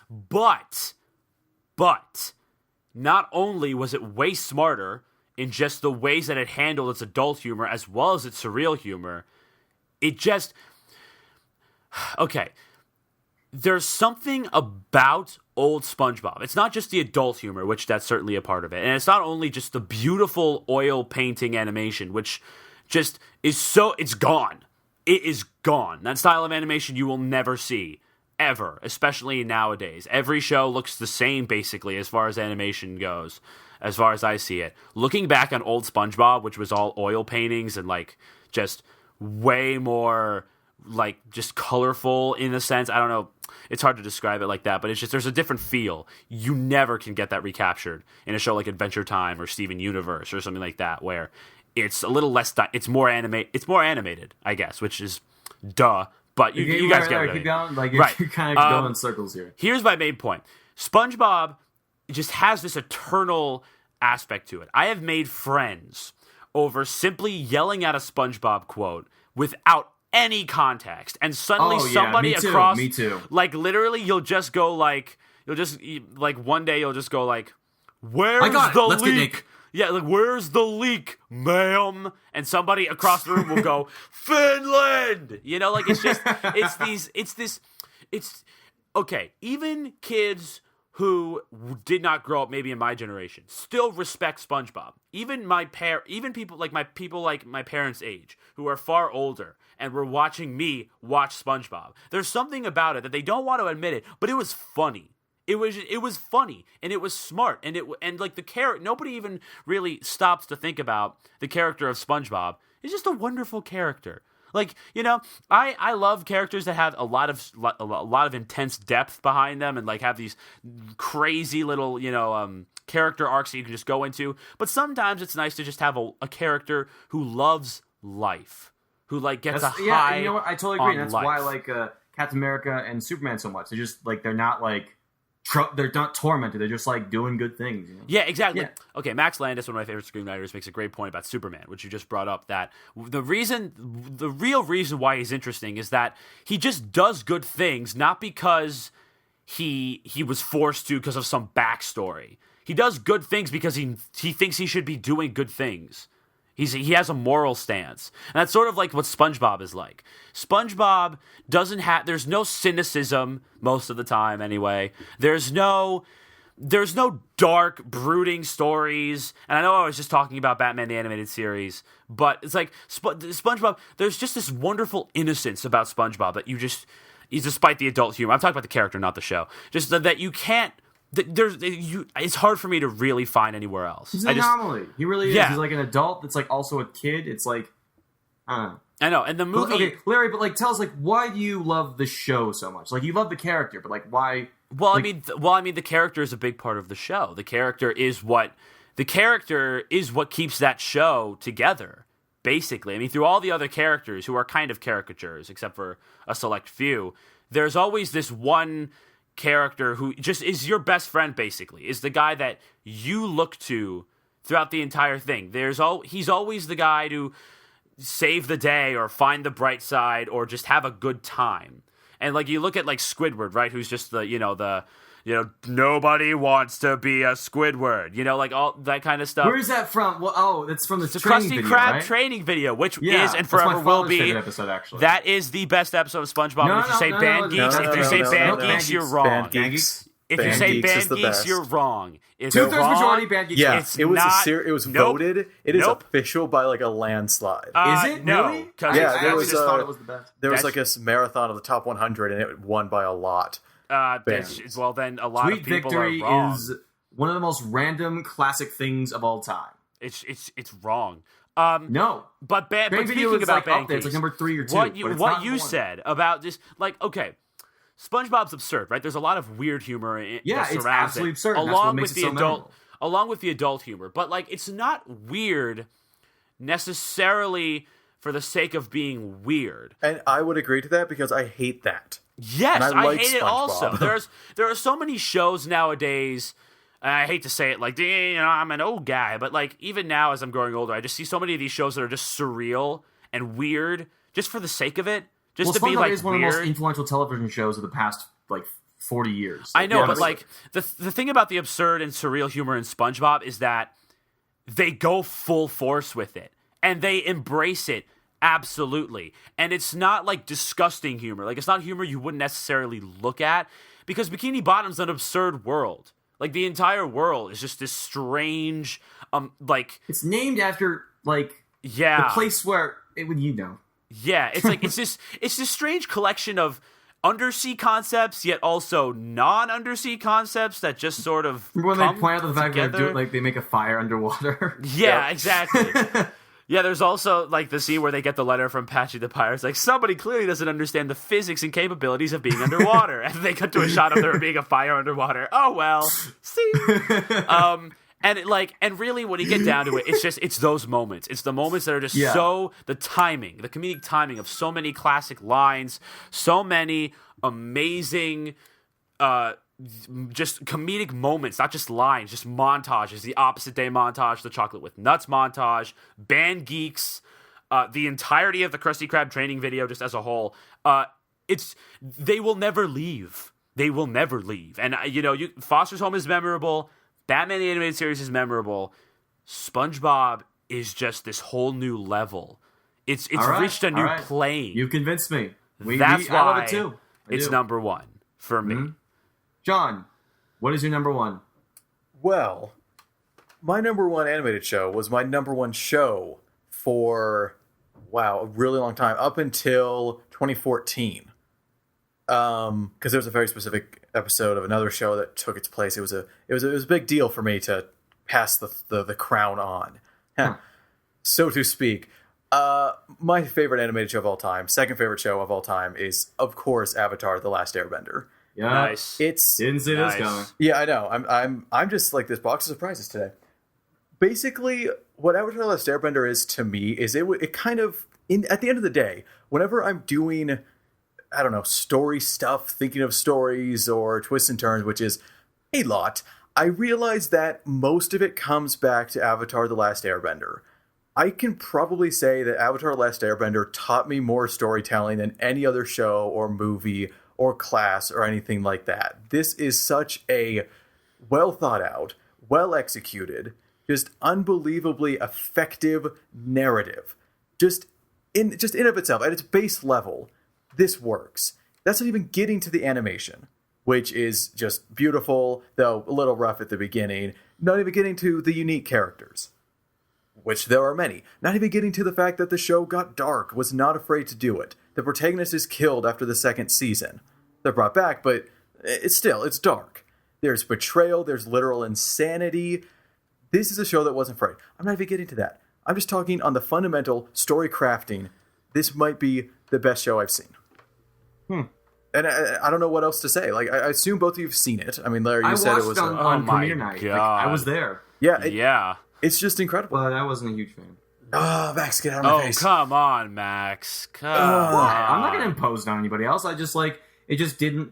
not only was it way smarter in just the ways that it handled its adult humor as well as its surreal humor, it just... Okay, there's something about old SpongeBob. It's not just the adult humor, which that's certainly a part of it. And it's not only just the beautiful oil painting animation, which just is so... It's gone. It is gone. That style of animation you will never see. Ever. Especially nowadays. Every show looks the same, basically, as far as animation goes. As far as I see it. Looking back on old SpongeBob, which was all oil paintings and, like, just way more... like just colorful in a sense. I don't know. It's hard to describe it like that, but it's just there's a different feel. You never can get that recaptured in a show like Adventure Time or Steven Universe or something like that, where it's a little less. It's more animated, I guess, which is duh. But you guys get it. Keep going. Like right. You're kind of going in circles here. Here's my main point. SpongeBob just has this eternal aspect to it. I have made friends over simply yelling at a SpongeBob quote without any context, and suddenly Oh, yeah, somebody me too, across, me too. like literally, you'll just one day you'll just go like, "Where's I got it. the Let's get leak?" Nick. Yeah, like, "Where's the leak, ma'am?" And somebody across the room will go, "Finland!" You know, like, it's okay, even kids who did not grow up maybe in my generation still respect SpongeBob. Even people like my parents' age who are far older and were watching me watch SpongeBob. There's something about it that they don't want to admit it, but it was funny. It was funny, and it was smart, and like the character, nobody even really stops to think about the character of SpongeBob. It's just a wonderful character. Like, you know, I love characters that have a lot of intense depth behind them, and like have these crazy little, you know, character arcs that you can just go into. But sometimes it's nice to just have a character who loves life, who like gets a high. Yeah, you know what? I totally agree. And that's life. why I like Captain America and Superman so much. They're just like they're not tormented. They're just like doing good things. You know? Yeah, exactly. Yeah. Okay, Max Landis, one of my favorite screenwriters, makes a great point about Superman, which you just brought up. That the real reason why he's interesting is that he just does good things, not because he was forced to because of some backstory. He does good things because he thinks he should be doing good things. He has a moral stance. And that's sort of like what SpongeBob is like. SpongeBob there's no cynicism most of the time anyway. There's no dark, brooding stories. And I know I was just talking about Batman the Animated Series, but it's like SpongeBob, there's just this wonderful innocence about SpongeBob that despite the adult humor. I'm talking about the character, not the show. Just that you can't it's hard for me to really find anywhere else. He's an anomaly. He really is. Yeah. He's like an adult that's like also a kid. It's like, I don't know. I know, and the movie. Okay, Larry, but like, tell us like, why do you love the show so much? Like, you love the character, but like, why? Well, like, I mean, the character is a big part of the show. The character is what keeps that show together. Basically, I mean, through all the other characters who are kind of caricatures, except for a select few, there's always this one character who just is your best friend, basically, is the guy that you look to throughout the entire thing. He's always the guy to save the day or find the bright side or just have a good time. And like you look at like Squidward, right, who's just the nobody wants to be a Squidward, like all that kind of stuff. Where's that from? Well, that's from the training video, Krusty Krab right? training video, which Yeah, is and forever will be. Episode, actually. That is the best episode of SpongeBob. If you say Band Geeks, if you say Band Geeks, you're wrong. If you say Band Geeks, you're wrong. Two-thirds majority Band Geeks. Yeah, it's it was not, it was nope, voted. It is official by like a landslide. Is it? No. Really? Yeah, I just thought it was the best. There was like a marathon of the top 100, and it won by a lot. Well, then a lot Tweet of people Victory are wrong. is one of the most random classic things of all time. It's wrong. No, but Video speaking is about like Band up there. It's like Geeks, number 3 or 2. what you said about this, like, okay, SpongeBob's absurd, right? There's a lot of weird humor that it's surrounds absolutely it, absurd. That's what makes it so memorable. Along with the adult humor, but like it's not weird necessarily for the sake of being weird. And I would agree to that because I hate that. Yes, I like hate it also. There are so many shows nowadays, and I hate to say it, like, I'm an old guy, but like even now as I'm growing older, I just see so many of these shows that are just surreal and weird just for the sake of it. Just to be like is one of the most influential television shows of the past like 40 years. I know, but like the thing about the absurd and surreal humor in SpongeBob is that they go full force with it and they embrace it absolutely. And it's not like disgusting humor. Like it's not humor you wouldn't necessarily look at because Bikini Bottom's an absurd world. Like the entire world is just this strange like it's named after like the place where it would Yeah, it's like it's this strange collection of undersea concepts, yet also non-undersea concepts that just sort of when they point out the fact that they make a fire underwater. Yeah, exactly. Yeah, there's also like the scene where they get the letter from Patchy the Pirate. It's like somebody clearly doesn't understand the physics and capabilities of being underwater, and they cut to a shot of there being a fire underwater. Oh well, see. And really, when you get down to it, it's those moments. It's the moments that are just the timing, the comedic timing of so many classic lines, so many amazing, just comedic moments, not just lines, just montages. The Opposite Day montage, the Chocolate with Nuts montage, Band Geeks, the entirety of the Krusty Krab training video, just as a whole, they will never leave. They will never leave. And Foster's Home is memorable. Batman the Animated Series is memorable. SpongeBob is just this whole new level. It's reached a new plane. You convinced me. That's why I love it too. It's number one for me. Mm-hmm. John, what is your number one? Well, my number one animated show was my number one show for, a really long time, up until 2014. Because there was a very specific episode of another show that took its place. It was a big deal for me to pass the crown on, so to speak. My favorite animated show of all time, second favorite show of all time, is of course Avatar: The Last Airbender. Yeah, nice. Didn't see this coming. Yeah, I know. I'm just like this box of surprises today. Basically, what Avatar: The Last Airbender is to me is it kind of at the end of the day, whenever I'm doing, I don't know, story stuff, thinking of stories or twists and turns, which is a lot, I realize that most of it comes back to Avatar: The Last Airbender. I can probably say that Avatar: The Last Airbender taught me more storytelling than any other show or movie or class or anything like that. This is such a well thought out, well executed, just unbelievably effective narrative. Just in of itself, at its base level, this works. That's not even getting to the animation, which is just beautiful, though a little rough at the beginning. Not even getting to the unique characters, which there are many. Not even getting to the fact that the show got dark, was not afraid to do it. The protagonist is killed after the second season. They're brought back, but it's dark. There's betrayal, there's literal insanity. This is a show that wasn't afraid. I'm not even getting to that. I'm just talking on the fundamental story crafting. This might be the best show I've seen. And I don't know what else to say. Like, I assume both of you have seen it. I mean, Larry, you said it was on premiere night. Like, I was there. Yeah. It's just incredible. But I wasn't a huge fan. Oh, Max, get out of my face. Oh, come on, Max. Come on. I'm not going to impose it on anybody else. I just, it just didn't,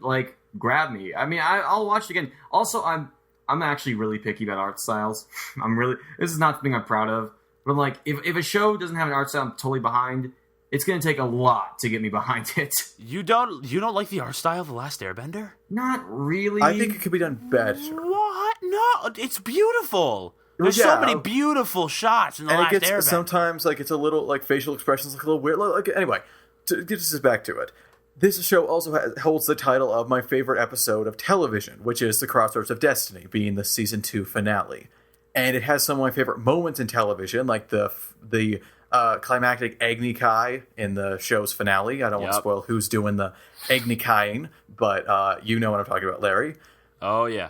grab me. I mean, I'll watch it again. Also, I'm actually really picky about art styles. This is not something I'm proud of. But, if a show doesn't have an art style I'm totally behind, it's going to take a lot to get me behind it. You don't like the art style of The Last Airbender? Not really. I think it could be done better. What? No, it's beautiful. There's so many beautiful shots in The Last Airbender. Sometimes, it's a little, facial expressions look a little weird. Anyway, to get us back to it. This show also holds the title of my favorite episode of television, which is The Crossroads of Destiny, being the season 2 finale. And it has some of my favorite moments in television, like the climactic Agni Kai in the show's finale. I don't want to spoil who's doing the Agni Kaiing, but you know what I'm talking about, Larry. Oh, yeah.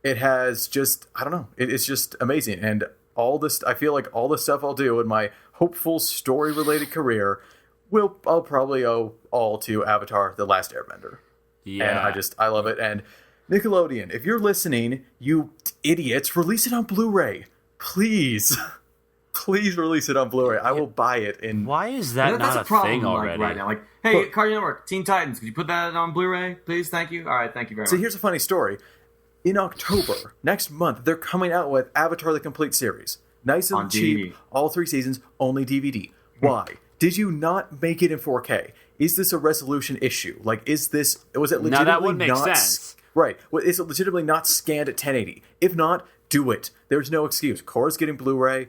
It has just, I don't know, it's just amazing. And I feel like all the stuff I'll do in my hopeful story-related career, I'll probably owe all to Avatar: The Last Airbender. Yeah. And I love it. And Nickelodeon, if you're listening, you idiots, release it on Blu-ray. Please. Please release it on Blu-ray. I will buy it. Why is that not a thing already? Right now. Hey, Cartoon Network, Teen Titans, could you put that on Blu-ray, please? Thank you. All right, thank you very much. So here's a funny story. In October, next month, they're coming out with Avatar: The Complete Series. Nice and cheap, all 3 seasons, only DVD. Why? Did you not make it in 4K? Is this a resolution issue? Was it legitimately now that would make sense. Right. Is it legitimately not scanned at 1080? If not, do it. There's no excuse. Korra's getting Blu-ray.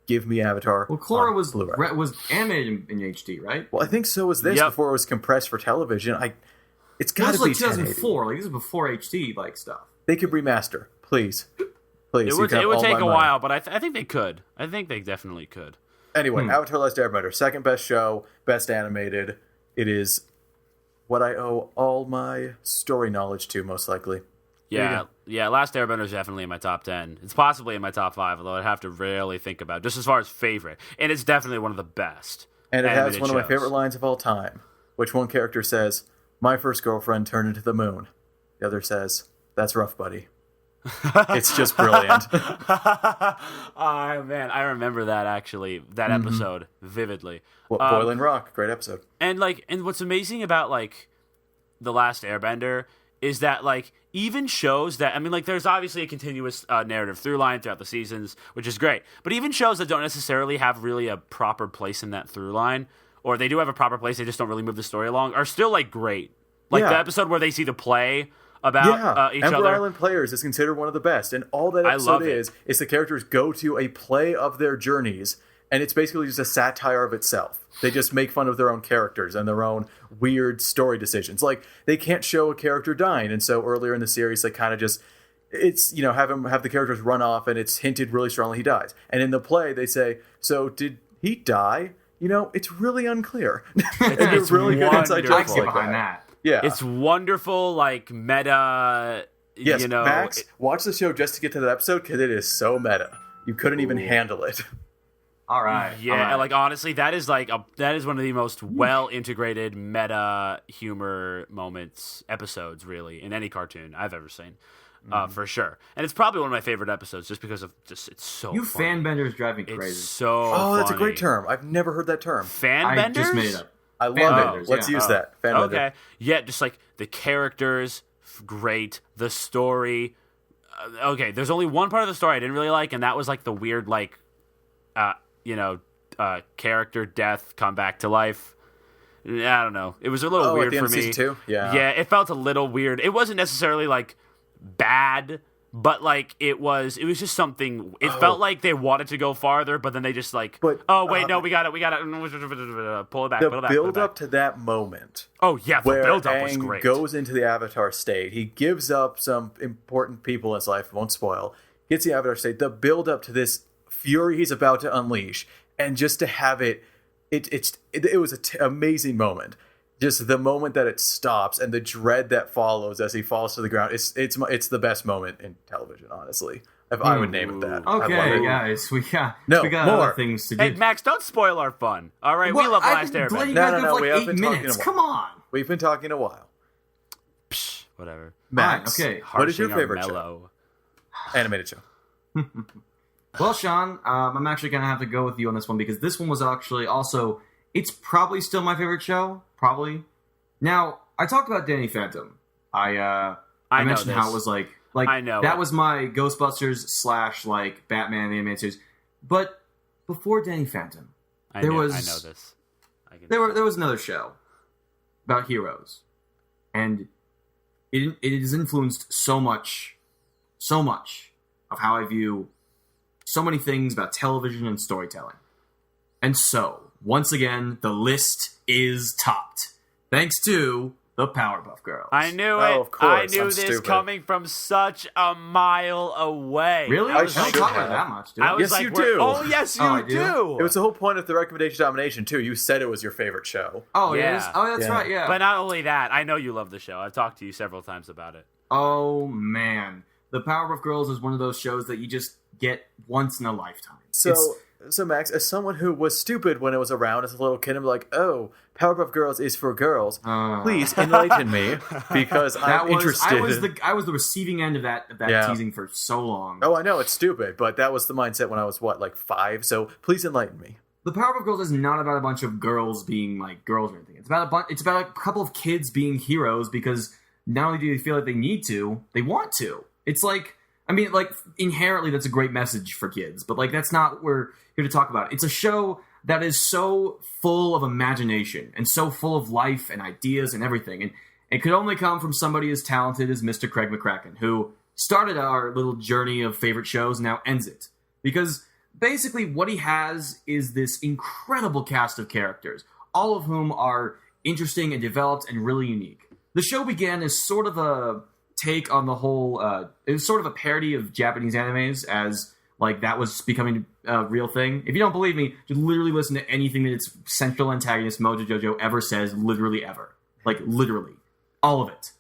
Give me Avatar. Well, Korra was animated in HD, right? Well, I think so was this before it was compressed for television. It's got to be 2004. This is before HD stuff. They could remaster, please. It would take a while, but I think they could. I think they definitely could. Anyway, Avatar: Last Airbender, second best show, best animated. It is what I owe all my story knowledge to, most likely. Yeah, Last Airbender is definitely in my top 10. It's possibly in my top 5, although I'd have to really think about it, just as far as favorite. And it's definitely one of the best. And it has one of my favorite lines of all time, which one character says, "My first girlfriend turned into the moon." The other says, "That's rough, buddy." It's just brilliant. Oh, man, I remember that, actually, that episode vividly. Boiling Rock, great episode. And what's amazing about, The Last Airbender is that like even shows that, I mean, like there's obviously a continuous narrative through line throughout the seasons, which is great. But even shows that don't necessarily have really a proper place in that through line, or they do have a proper place, they just don't really move the story along, are still like great. Like the episode where they see the play about each Emperor other. Island Players is considered one of the best, and all that episode is the characters go to a play of their journeys, and it's basically just a satire of itself. They just make fun of their own characters and their own weird story decisions. Like, they can't show a character dying, and so earlier in the series, they kind of just, it's, you know, have the characters run off, and it's hinted really strongly he dies. And in the play, they say, so did he die? You know, it's really unclear. It's really good inside jokes like behind that. Yeah. It's wonderful, like, meta, yes, you know. Max, watch the show just to get to that episode, because it is so meta. You couldn't even handle it. All right. Yeah, all right. like, honestly, that is one of the most well-integrated meta humor episodes, really, in any cartoon I've ever seen. For sure. And it's probably one of my favorite episodes just because of it's so You funny. fan benders drive me It's crazy. so Oh, that's a funny. great term. I've never heard that term. Fan I benders? just made it up. I love Fan it. benders, Let's yeah. use that. Fan bender. Okay. Yeah, just like the characters, great. The story. Okay, there's only one part of the story I didn't really like, and that was like the weird, like, character death come back to life. I don't know. It was a little weird at the for end of me. season 2? Yeah. Yeah, it felt a little weird. It wasn't necessarily like bad, but like it was just something. It felt like they wanted to go farther, but then they just like, But, oh wait, no, we got to pull it back. The pull it back. build up to that moment, Oh yeah, the where build up was Aang great. goes into the Avatar state, he gives up some important people in his life. Won't spoil. Gets the Avatar state. The build up to this fury he's about to unleash, and just to have it was an amazing moment. Just the moment that it stops and the dread that follows as he falls to the ground. It's the best moment in television, honestly. If I would name it that. I love Okay, it. guys, we got more. other things to do. Hey Max, don't spoil our fun. All right, we Well, love I've Last been letting Airbender. you guys go No, for we like have 8 been talking minutes. a while. Come on. We've been talking a while. Psh, whatever. Max, Fine, okay. what is your Harshing our favorite show? mellow. Animated show. Well, Sean, I'm actually going to have to go with you on this one because this one was actually also, it's probably still my favorite show. Probably. Now, I talked about Danny Phantom. I know mentioned how this. it was like I know that it. was my Ghostbusters / like Batman animated series. But before Danny Phantom, I there know was this. there was another show about heroes, and it has influenced so much of how I view so many things about television and storytelling. And so, once again, the list is topped thanks to the Powerpuff Girls. I knew Oh, it. of course, I knew I'm this stupid. coming from such a mile away. Really? I I was don't like, talk about it that much, do I? I was Yes, like, you we're- do. Oh, yes, you Oh, I do? It was the whole point of the recommendation nomination, too. You said it was your favorite show. Oh, Yeah. it is? Oh, that's Yeah. right, yeah. But not only that, I know you love the show. I've talked to you several times about it. Oh, man. The Powerpuff Girls is one of those shows that you just get once in a lifetime. So Max, as someone who was stupid when it was around as a little kid, I'm like, oh, Powerpuff Girls is for girls. Please enlighten me, because I'm interested. I was the receiving end of that Yeah. teasing for so long. Oh, I know, it's stupid, but that was the mindset when I was, like 5? So please enlighten me. The Powerpuff Girls is not about a bunch of girls being like girls or anything. It's about a couple of kids being heroes because not only do they feel like they need to, they want to. It's like, I mean, like, inherently that's a great message for kids, but like that's not what we're here to talk about. It's a show that is so full of imagination and so full of life and ideas and everything. And it could only come from somebody as talented as Mr. Craig McCracken, who started our little journey of favorite shows and now ends it. Because basically what he has is this incredible cast of characters, all of whom are interesting and developed and really unique. The show began as sort of a take on the whole, it was sort of a parody of Japanese animes, as like that was becoming a real thing. If you don't believe me, just literally listen to anything that its central antagonist Mojo Jojo ever says, literally ever. Like, literally. All of it.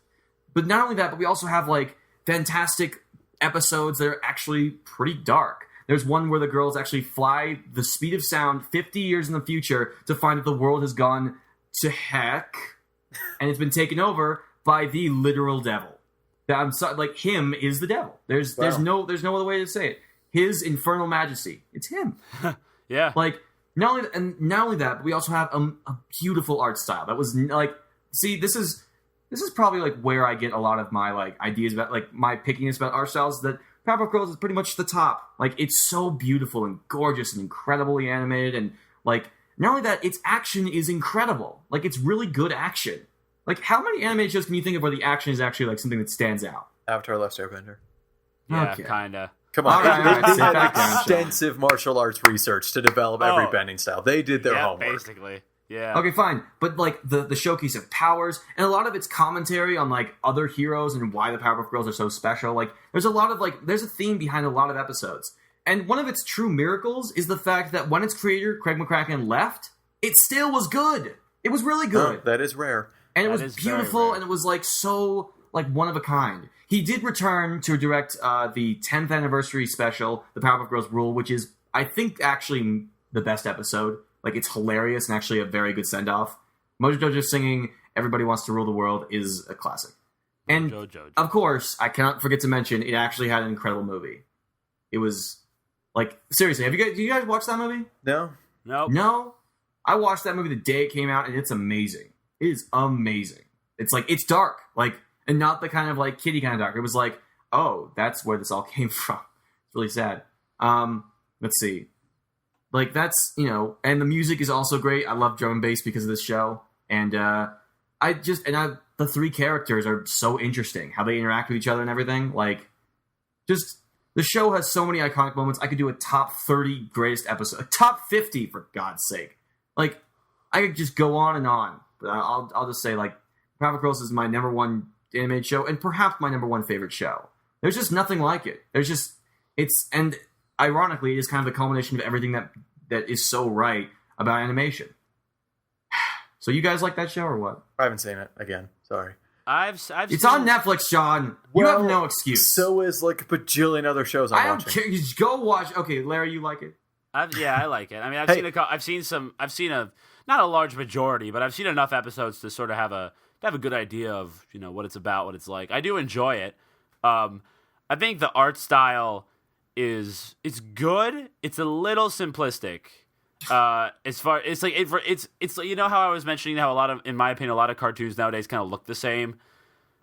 But not only that, but we also have like fantastic episodes that are actually pretty dark. There's one where the girls actually fly the speed of sound 50 years in the future to find that the world has gone to heck and it's been taken over by the literal devil. I'm sorry, like, him is the devil. There's no other way to say it. His infernal majesty. It's him. Yeah. Like, not only that, but we also have a beautiful art style. That was like, see, this is this is probably like where I get a lot of my like ideas about like my pickiness about art styles. That Powerpuff Girls is pretty much the top. Like it's so beautiful and gorgeous and incredibly animated, and like not only that, its action is incredible. Like it's really good action. Like how many animated shows can you think of where the action is actually like something that stands out? Avatar: Last Airbender. Yeah, Okay. kinda. Come on, All right, they sit had back down, extensive martial arts research to develop every bending style. They did their homework. Basically. Yeah. Okay, fine. But, like, the showcase of powers, and a lot of its commentary on, like, other heroes and why the Powerpuff Girls are so special. Like, there's a lot of, like, there's a theme behind a lot of episodes. And one of its true miracles is the fact that when its creator, Craig McCracken, left, it still was good. It was really good. That is rare. And it That was is beautiful, very rare. and it was, like, so, like, one of a kind. He did return to direct the 10th anniversary special, The Powerpuff Girls Rule, which is, I think, actually the best episode. Like, it's hilarious and actually a very good send-off. Mojo Jojo singing Everybody Wants to Rule the World is a classic. And, Mojo Jojo. of course, I cannot forget to mention, it actually had an incredible movie. It was, like, seriously, do you guys watch that movie? No? Nope. No? I watched that movie the day it came out, and it's amazing. It is amazing. It's, like, it's dark. Like, and not the kind of, like, kiddie kind of dark. It was like, oh, that's where this all came from. It's really sad. Let's see. Like, that's, you know, and the music is also great. I love drum and bass because of this show. And the three characters are so interesting. How they interact with each other and everything. Like, just, the show has so many iconic moments. I could do a top 30 greatest episode. A top 50, for God's sake. Like, I could just go on and on. But I'll just say, like, Powerpuff Girls is my number one animated show, and perhaps my number one favorite show. There's just nothing like it. And ironically, it is kind of the culmination of everything that is so right about animation. So you guys like that show or what? I haven't seen it. Again, sorry. I've It's seen, on Netflix, Sean. You have no excuse. So is like a bajillion other shows I I'm don't watching. care. Just go watch. Okay, Larry, you like it? I like it. I mean, I've seen a not a large majority, but I've seen enough episodes to sort of have a good idea of, you know, what it's about, what it's like. I do enjoy it. I think the art style it's good. It's a little simplistic. As far it's like it's you know how I was mentioning how in my opinion a lot of cartoons nowadays kind of look the same.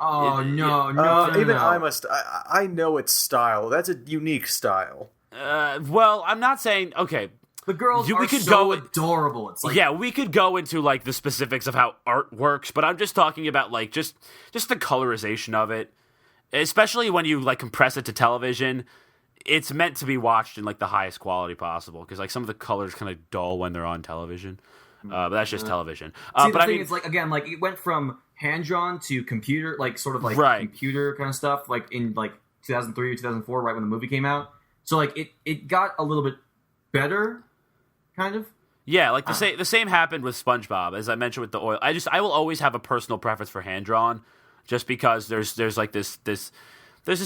Oh, no. I know its style. That's a unique style. Well, I'm not saying okay. The girls We are could so go- adorable. It's like, Yeah, we could go into like the specifics of how art works, but I'm just talking about like just the colorization of it, especially when you like compress it to television. It's meant to be watched in like the highest quality possible because like some of the colors kind of dull when they're on television, but that's just television. See, But the I thing mean, is, like, again, like, it went from hand-drawn to computer, like, sort of, like, Right. computer kind of stuff, like, in, like, 2003 or 2004, right when the movie came out. So, like, it got a little bit better, kind of. yeah, like the same happened with SpongeBob, as I mentioned with the oil. I will always have a personal preference for hand drawn, just because there's like this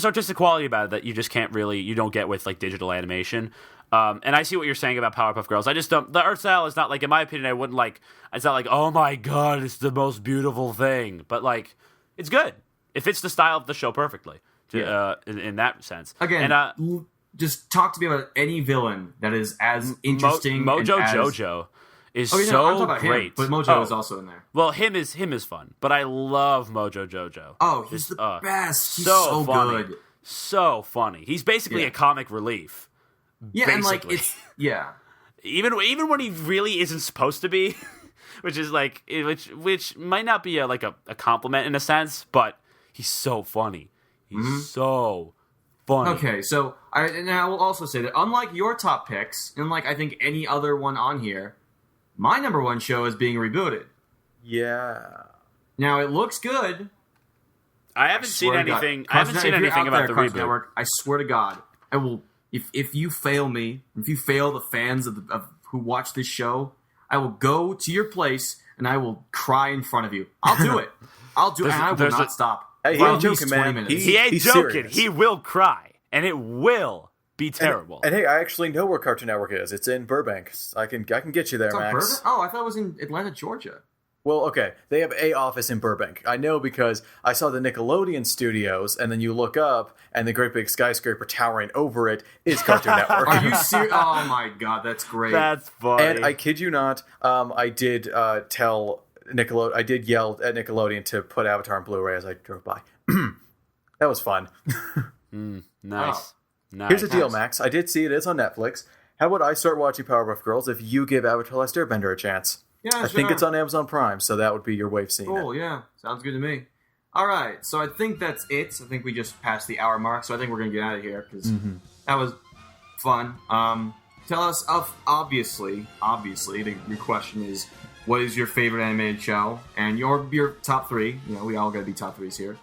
artistic quality about it that you just you don't get with like digital animation. And I see what you're saying about Powerpuff Girls. I just don't. The art style is not like, in my opinion, I wouldn't like. It's not like, oh my god, it's the most beautiful thing. But like, it's good. It fits the style of the show perfectly. In that sense. Again, and just talk to me about any villain that is as interesting. Mojo and as... Jojo is Oh, yeah, no, I'm so talking about great. him, but Mojo is also in there. Well, him is fun, but I love Mojo Jojo. Oh, he's the best. He's so so funny. good. So funny. He's basically Yeah. a comic relief. Yeah, basically. and like it's even when he really isn't supposed to be, which is like which might not be a compliment in a sense, but he's so funny. He's so funny. Okay, so I will also say that unlike your top picks, unlike I think any other one on here, my number one show is being rebooted. Yeah. Now it looks good. I haven't seen Swear to God. anything. I haven't Cartoon- seen if you're anything out there, about the Cartoon reboot. Network, I swear to God, I will. If you fail me, if you fail the fans of who watch this show, I will go to your place and I will cry in front of you. I'll do it. I'll do it, and I will there's not a- stop. Hey, he for ain't at least joking, 20 man. minutes. He ain't He's joking. serious. He will cry, and it will be terrible. And hey, I actually know where Cartoon Network is. It's in Burbank. I can get you there, It's on Max. Bourbon? Oh, I thought it was in Atlanta, Georgia. Well, okay. They have a office in Burbank. I know because I saw the Nickelodeon studios, and then you look up, and the great big skyscraper towering over it is Cartoon Network. Are you serious? Oh my God, that's great. That's funny. And I kid you not, I did tell I did yell at Nickelodeon to put Avatar on Blu-ray as I drove by. That was fun. Nice. Nice. Here's the deal, Max. I did see it is on Netflix. How about I start watching Powerpuff Girls if you give Avatar: Last Airbender a chance? Yeah, I think it's on Amazon Prime, so that would be your way of seeing it. Cool, yeah. Sounds good to me. All right, so I think that's it. I think we just passed the hour mark, so I think we're going to get out of here because that was fun. Tell us, obviously, your question is, what is your favorite animated show? And your top three. You know, we all got to be top threes here.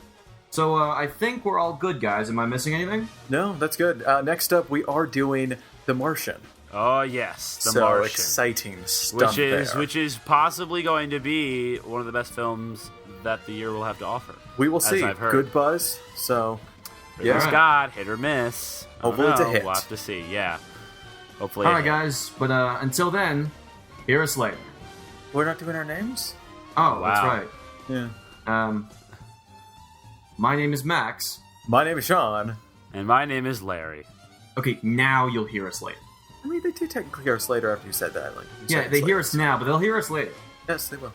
So I think we're all good, guys. Am I missing anything? No, that's good. Next up, we are doing The Martian. Oh yes, The so Martian. Exciting stuff Which is possibly going to be one of the best films that the year will have to offer. We will see. I've heard. Good buzz. So yeah, Scott, hit or miss. Hopefully it's a hit. We'll have to see. Yeah, hopefully. All right, guys. But until then, hear us later. We're not doing our names? Oh, wow. That's right. Yeah. My name is Max. My name is Sean. And my name is Larry. Okay, now you'll hear us later. I mean, they do technically hear us later after you said that. Like, Yeah, they hear us now, but they'll hear us later. Yes, they will.